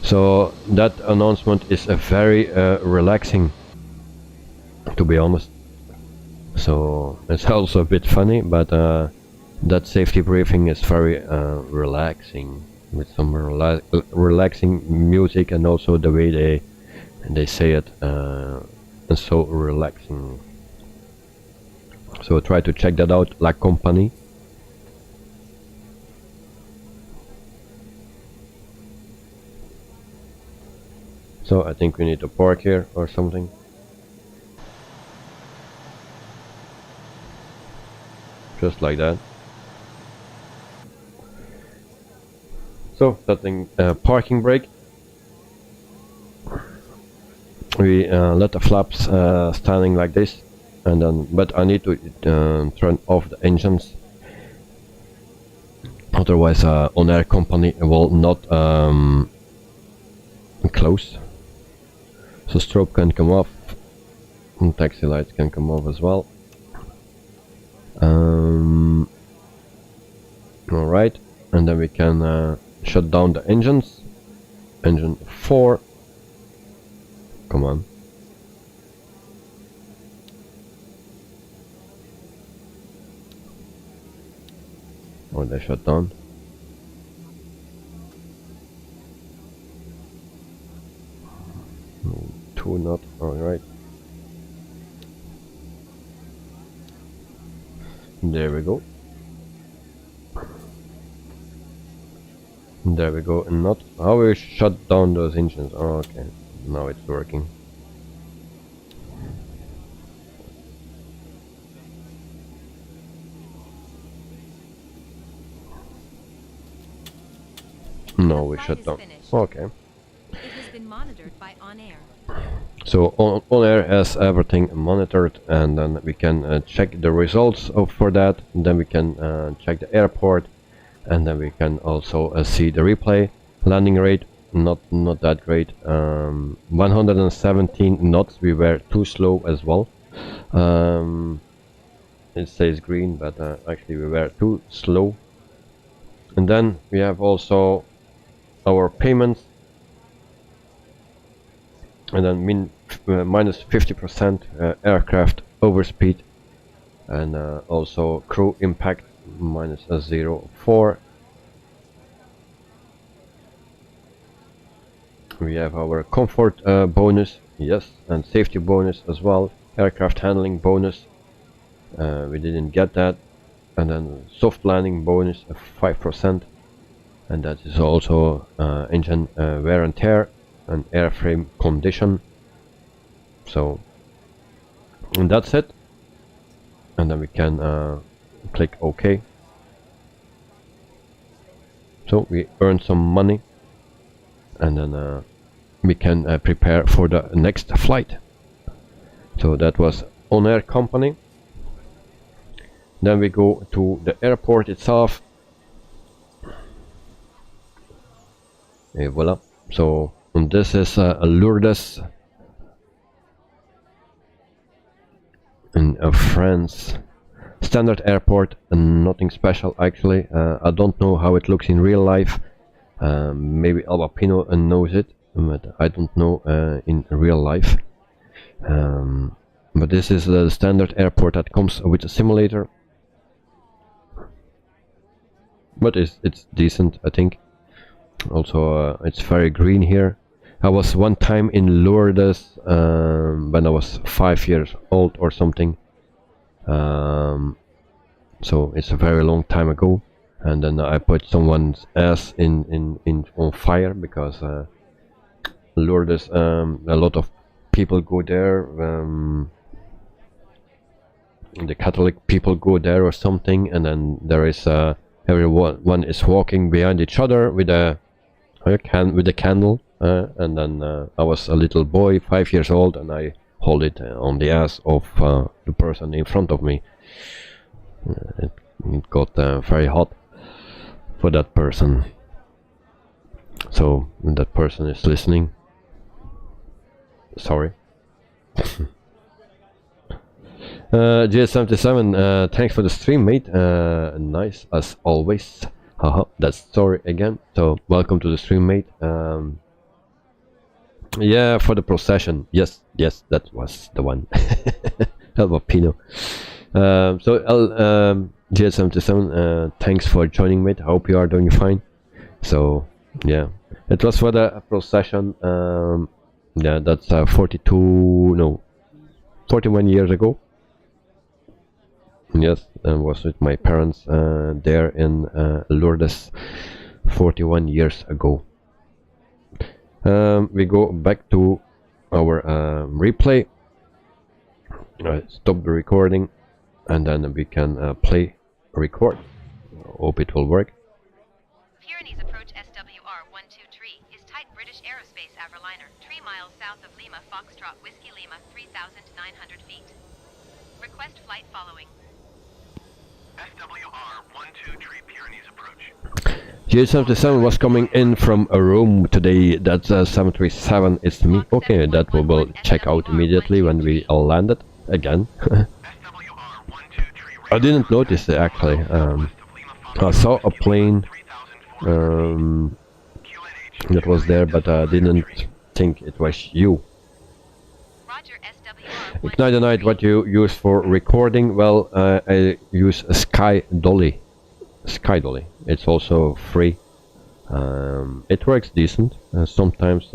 So that announcement is a very relaxing, to be honest. So it's also a bit funny, but that safety briefing is very relaxing, with some relaxing music, and also the way they say it is so relaxing. So try to check that out, La Compagnie. So I think we need to park here or something. Just like that. So setting parking brake. We let the flaps standing like this, and then but I need to turn off the engines. Otherwise, ONAIR company will not close. So strobe can come off, and taxi lights can come off as well. Alright, and then we can shut down the engines. Engine 4. Come on. Oh, they shut down. Two not, alright. There we go. There we go, and not how we shut down those engines. Oh, okay, now it's working. No, we shut down. Okay. It has been monitored by ONAIR. So ONAIR has everything monitored, and then we can check the results for that. And then we can check the airport, and then we can also see the replay. Landing rate not that great. 117 knots. We were too slow as well. It says green, but actually we were too slow. And then we have also our payments, and then minus 50% aircraft overspeed, and also crew impact minus 0.4. We have our comfort bonus, yes, and safety bonus as well. Aircraft handling bonus, we didn't get that. And then soft landing bonus of 5%, and that is also engine wear and tear and airframe condition. So, and that's it. And then we can click OK. So we earn some money, and then we can prepare for the next flight. So that was ONAIR company. Then we go to the airport itself. And voila. So this is Lourdes in France. Standard airport, and nothing special actually. I don't know how it looks in real life. Maybe Albapino knows it, but I don't know in real life. But this is the standard airport that comes with a simulator. But it's decent, I think. Also, it's very green here. I was one time in Lourdes when I was 5 years old or something. So it's a very long time ago. And then I put someone's ass on fire because Lourdes, a lot of people go there. The Catholic people go there or something, and then there is everyone is walking behind each other with a candle, and then I was a little boy, 5 years old, and I hold it on the ass of the person in front of me. It got very hot for that person. So that person is listening. Sorry. GS77, thanks for the stream, mate. Nice as always. Haha, that's story again. So welcome to the stream, mate. Yeah, for the procession. Yes, that was the one. Albapino. So GS77, thanks for joining, mate. I hope you are doing fine. So yeah, it was for the procession. Yeah, that's 41 years ago. Yes, I was with my parents there in Lourdes 41 years ago. We go back to our replay. Stop the recording, and then we can play record. Hope it will work. Pyrenees approach SWR 123 is type British Aerospace Avroliner, 3 miles south of Lima Foxtrot Whiskey Lima, 3,900 feet. Request flight following. SWR 123 Pyrenees approach. GS77 was coming in from a room today. That's 737 is me. Okay, that we will check out immediately when we all landed again. I didn't notice it actually. I saw a plane that was there, but I didn't think it was you. Ignite the Night, what you use for recording? Well, I use a Sky Dolly. It's also free. It works decent. Sometimes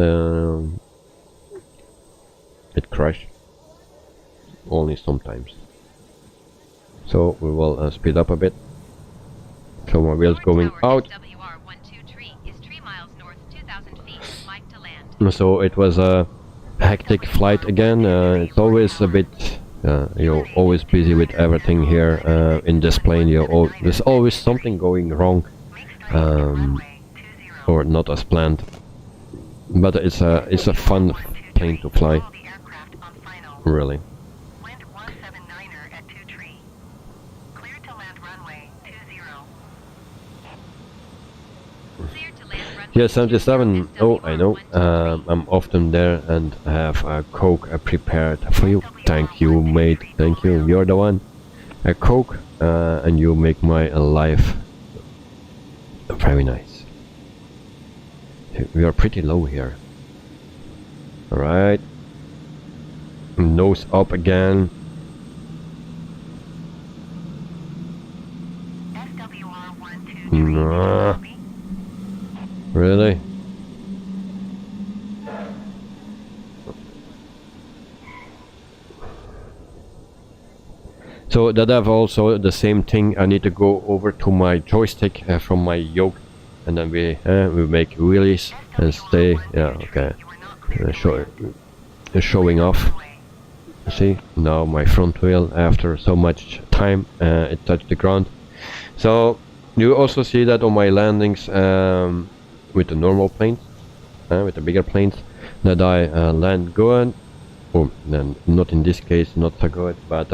it crashes. Only sometimes. So we will speed up a bit. So my wheels going out. So it was a hectic flight again. It's always a bit, you're always busy with everything here in this plane. There's always something going wrong, or not as planned. But it's a fun plane to fly, really. Yeah, 77. Oh, I know. I'm often there and have a Coke prepared for you. Thank you, mate. Thank you. You're the one. A Coke, and you make my life very nice. We are pretty low here. Alright. Nose up again. SWR123 Nah. copy. Really? So that I've also the same thing. I need to go over to my joystick from my yoke, and then we make wheelies and stay. Yeah, okay. Showing off. See, now my front wheel, after so much time, it touched the ground. So you also see that on my landings with the normal planes, with the bigger planes, that I land good, or then not in this case, not so good, but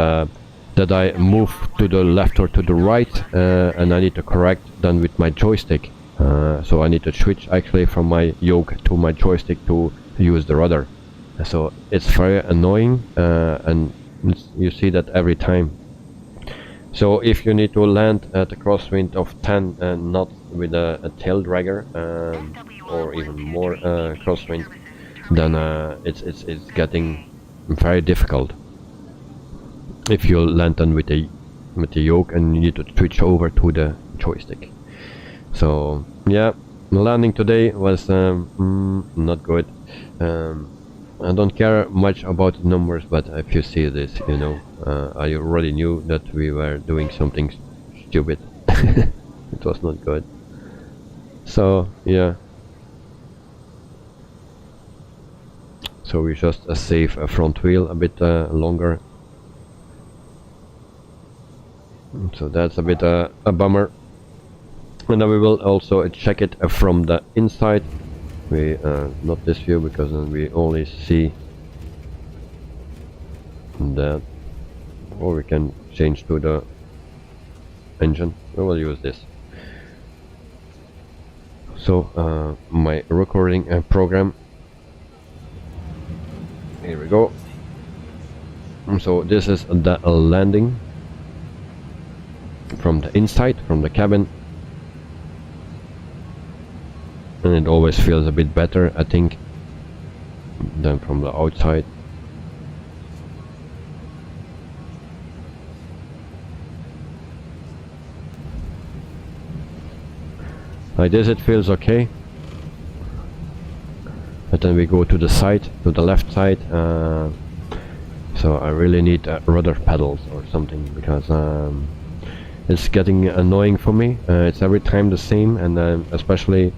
that I move to the left or to the right, and I need to correct then with my joystick. So I need to switch actually from my yoke to my joystick to use the rudder. So it's very annoying, and you see that every time. So if you need to land at a crosswind of 10 knots with a tail dragger, or even more crosswind, then it's getting very difficult. If you land on with the yoke and you need to switch over to the joystick. So yeah, landing today was not good. I don't care much about the numbers, but if you see this, you know, I already knew that we were doing something stupid. It was not good. So yeah. So we just save a front wheel a bit longer. So that's a bit a bummer. And then we will also check it from the inside. We not this view, because then we only see that, or we can change to the engine. We will use this. So my recording program, here we go. So this is the landing from the inside, from the cabin. And it always feels a bit better, I think, than from the outside. Like this it feels okay. But then we go to the side, to the left side. So I really need rudder pedals or something, because it's getting annoying for me. It's every time the same, and especially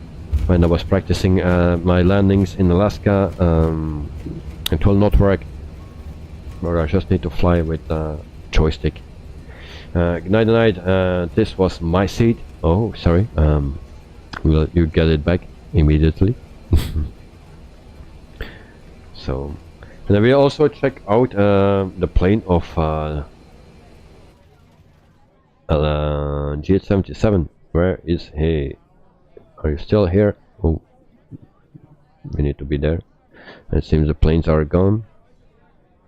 when I was practicing my landings in Alaska, it will not work, or I just need to fly with joystick. Good night. This was my seat. Oh, sorry. Will you get it back immediately? So, and then we also check out the plane of GH77. Where is he? Are you still here? Oh, we need to be there. It seems the planes are gone.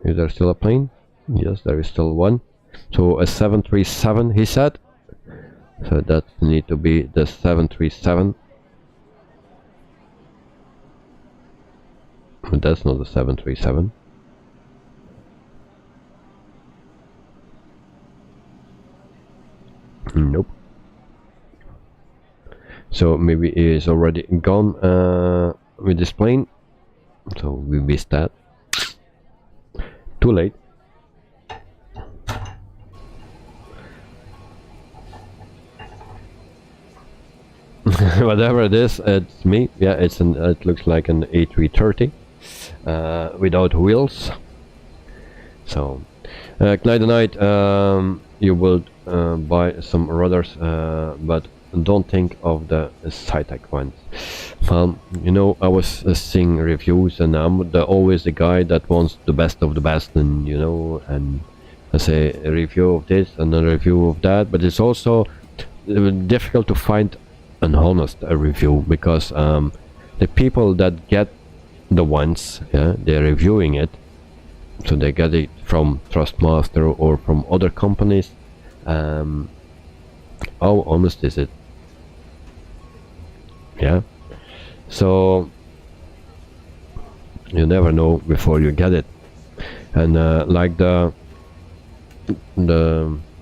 Is there still a plane? Yes, there is still one. So a 737, he said. So that need to be the 737. But that's not the 737. Nope. So maybe he is already gone with this plane. So we missed that. Too late. Whatever it is, it's me. Yeah, it looks like an A330 without wheels. So night, you will buy some rudders, but don't think of the SciTech ones. You know, I was seeing reviews, and I'm always the guy that wants the best of the best, and you know, and I say a review of this and a review of that, but it's also difficult to find an honest review, because the people that get the ones, yeah, they're reviewing it, so they get it from Trustmaster or from other companies. How honest is it? Yeah, so you never know before you get it. And like the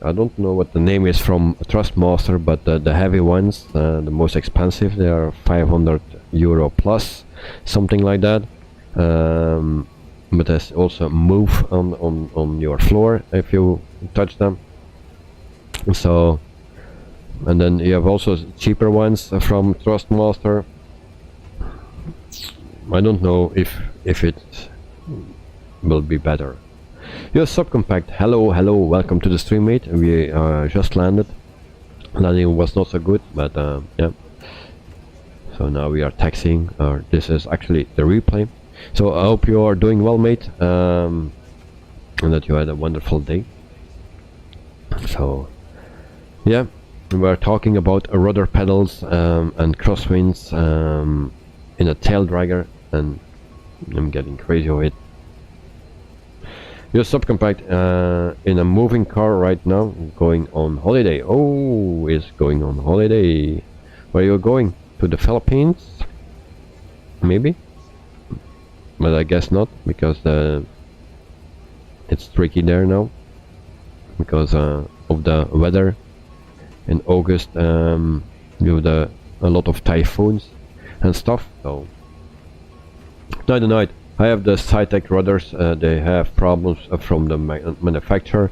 I don't know what the name is from Trustmaster, but the heavy ones, the most expensive, they are 500 euro plus, something like that. But there's also move on your floor if you touch them. So, and then you have also cheaper ones from Trustmaster. I don't know if it will be better. Your subcompact, hello, welcome to the stream, mate. We just landed. Landing was not so good, but yeah. So now we are taxiing, or this is actually the replay. So I hope you are doing well, mate, and that you had a wonderful day. So yeah, we are talking about rudder pedals and crosswinds in a tail dragger, and I'm getting crazy with it. Your subcompact in a moving car right now, going on holiday. Oh, is going on holiday. Where are you going? To the Philippines? Maybe? But I guess not, because it's tricky there now. Because of the weather. In August, you have a lot of typhoons and stuff. So, night. I have the Sidestick rudders. They have problems from the manufacturer.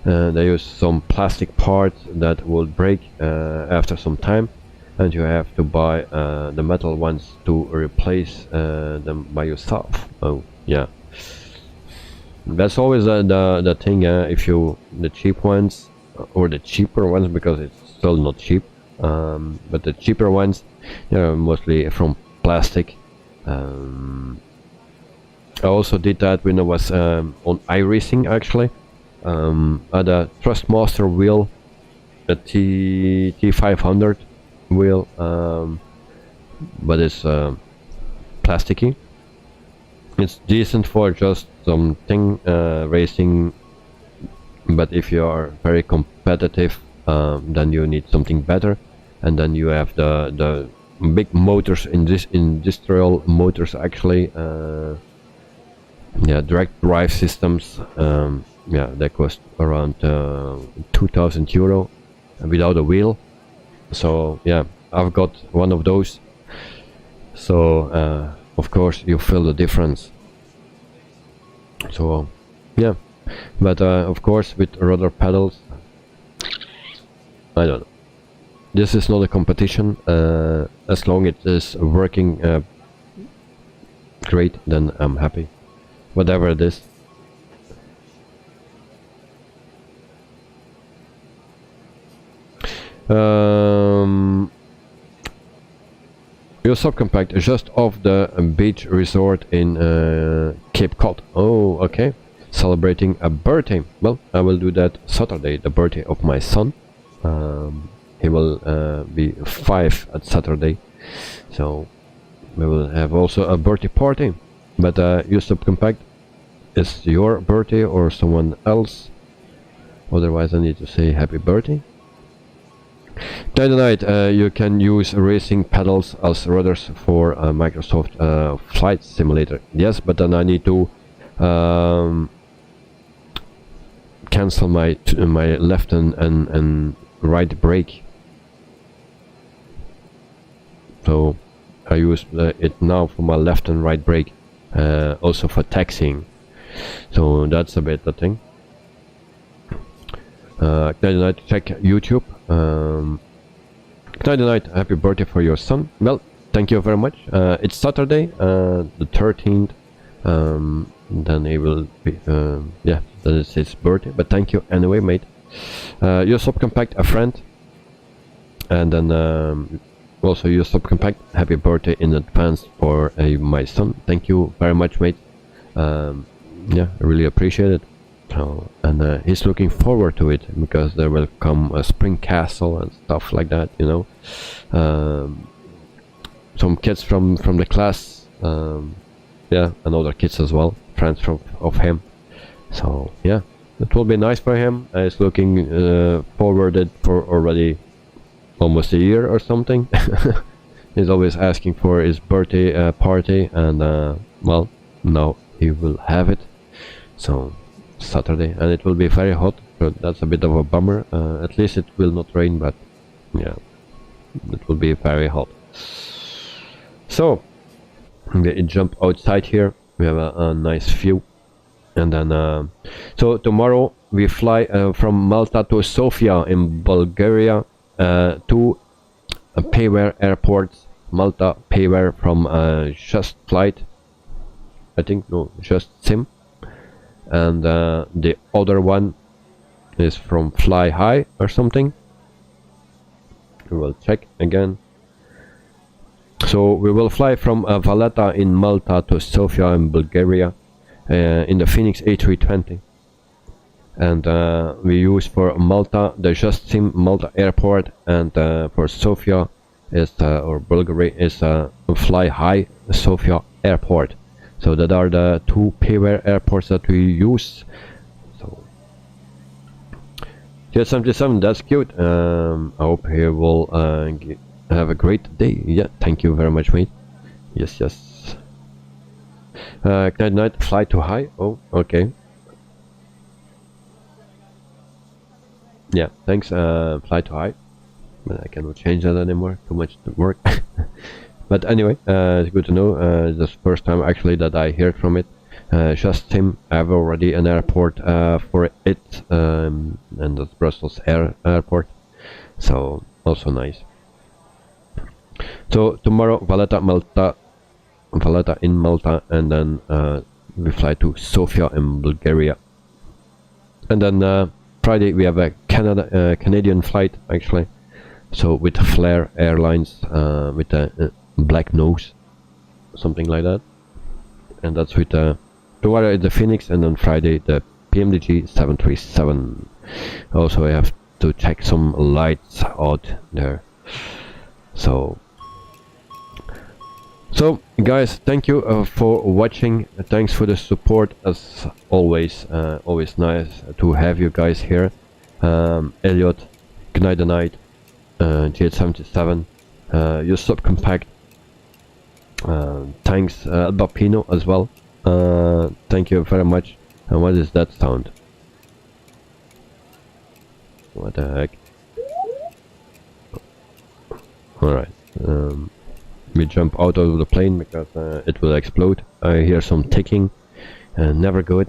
They use some plastic parts that will break after some time, and you have to buy the metal ones to replace them by yourself. Oh yeah, that's always the thing. If you the cheap ones or the cheaper ones, because it's still not cheap, but the cheaper ones, mostly from plastic. I also did that when I was on iRacing, actually. Had a Trustmaster wheel, a T500 wheel, but it's plasticky. It's decent for just something racing, but if you are very competitive, then you need something better, and then you have the big motors in this industrial motors, actually. Yeah, direct drive systems. Yeah, they cost around 2,000 euro without a wheel. So yeah, I've got one of those. So of course you feel the difference. So yeah, but of course with rudder pedals, I don't know. This is not a competition. As long as it is working great, then I'm happy. Whatever it is. Your subcompact is just off the beach resort in Cape Cod. Oh, okay. Celebrating a birthday. Well, I will do that Saturday, the birthday of my son. He will be 5 at Saturday. So we will have also a birthday party. But your subcompact is your birthday or someone else. Otherwise I need to say happy birthday. Night, you can use racing pedals as rudders for Microsoft Flight Simulator. Yes, but then I need to cancel my left and right brake. So I use it now for my left and right brake. Also for taxiing, so that's a bit the thing. Night, check YouTube. Night, happy birthday for your son. Well, thank you very much. It's Saturday, the 13th. Then he will be, yeah, that is his birthday. But thank you anyway, mate. Your subcompact, a friend, and then also your subcompact, happy birthday in advance for my son. Thank you very much, mate. Yeah, I really appreciate it. So, and he's looking forward to it, because there will come a spring castle and stuff like that, you know. Some kids from the class, yeah, and other kids as well, friends of him. So yeah, it will be nice for him. He's looking forward for already almost a year or something. He's always asking for his birthday party, and well, now he will have it. So Saturday, and it will be very hot, so that's a bit of a bummer. At least it will not rain, but yeah, it will be very hot. So we jump outside here. We have a nice view, and then so tomorrow we fly from Malta to Sofia in Bulgaria, to Payware airports. Malta Payware from Just Flight, I think, no, Just Sim, and the other one is from Fly High or something. We will check again. So we will fly from Valletta in Malta to Sofia in Bulgaria in the Phoenix A320, and we use for Malta the Just Sim Malta airport, and for Sofia is or Bulgaria is Fly High Sofia airport. So that are the two Payware airports that we use. So J77, that's cute. I hope he will have a great day. Yeah, thank you very much, mate. Yes, yes. Night fly too high. Oh, okay. Yeah, thanks. Fly too high. But I cannot change that anymore. Too much to work. But anyway, it's good to know. This is the first time actually that I heard from it. Just Sim, I have already an airport for it, and that's Brussels Airport. So also nice. So tomorrow Valletta in Malta, and then we fly to Sofia in Bulgaria, and then Friday we have a Canadian flight actually. So with Flair Airlines, with a black nose, something like that, and that's with tomorrow the Phoenix, and then Friday the PMDG 737. Also I have to check some lights out there. So guys, thank you for watching. Thanks for the support as always. Always nice to have you guys here. Elliot, Good Night the Night, GH77, your subcompact. Thanks Albapino as well. Thank you very much. And what is that sound? What the heck? Alright. We jump out of the plane because it will explode. I hear some ticking, never good.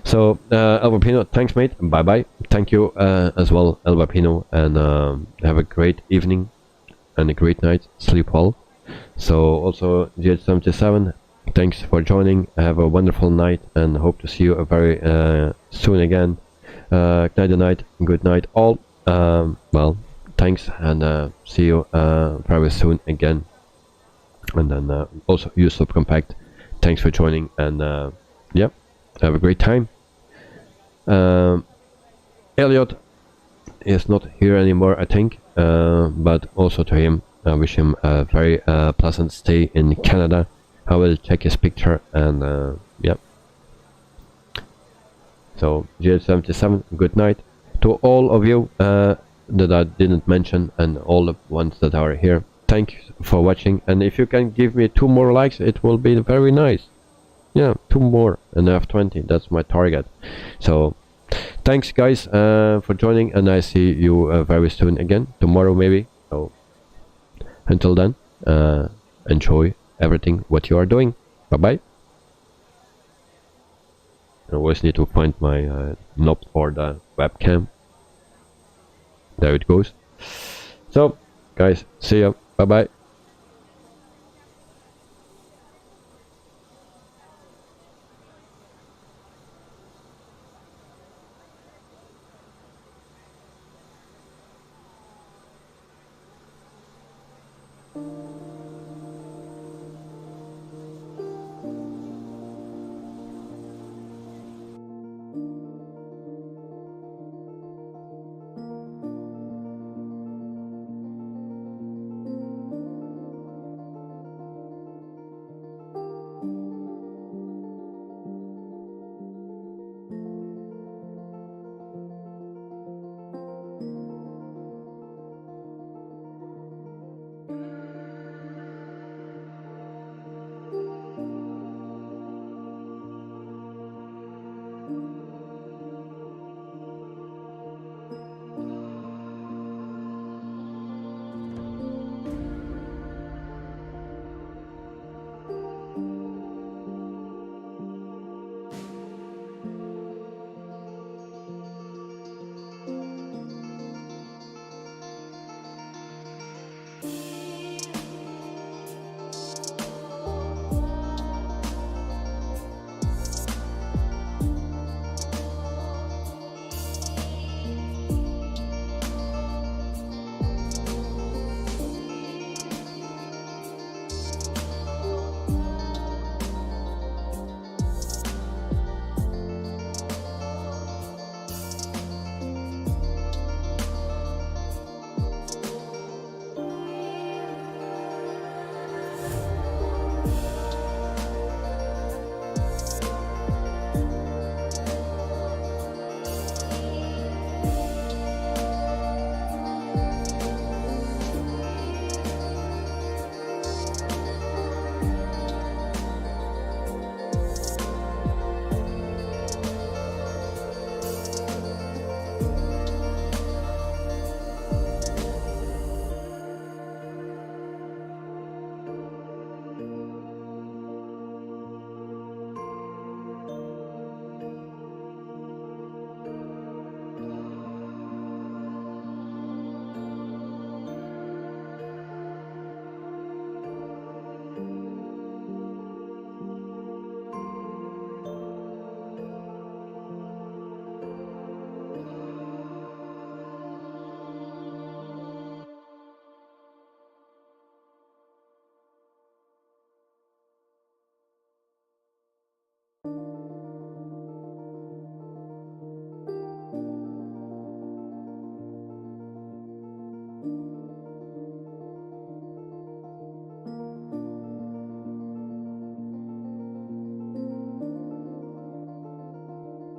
So Albapino, thanks mate, bye bye. Thank you as well Albapino, and have a great evening and a great night, sleep well. So also GH77, thanks for joining, have a wonderful night, and hope to see you very soon again. Night, good night all. Well, thanks, and see you very soon again. And then also you subcompact, thanks for joining, and yeah, have a great time. Elliot is not here anymore, I think, but also to him I wish him a very pleasant stay in Canada. I will check his picture, and yeah. So GH77, good night to all of you that I didn't mention, and all the ones that are here. Thank you for watching, and if you can give me 2 more likes, it will be very nice. Yeah, 2 more, and I have 20, that's my target. So thanks guys for joining, and I see you very soon again, tomorrow maybe. So until then, enjoy everything what you are doing. Bye bye. I always need to find my knob for the webcam. There it goes. So guys, see ya, bye bye.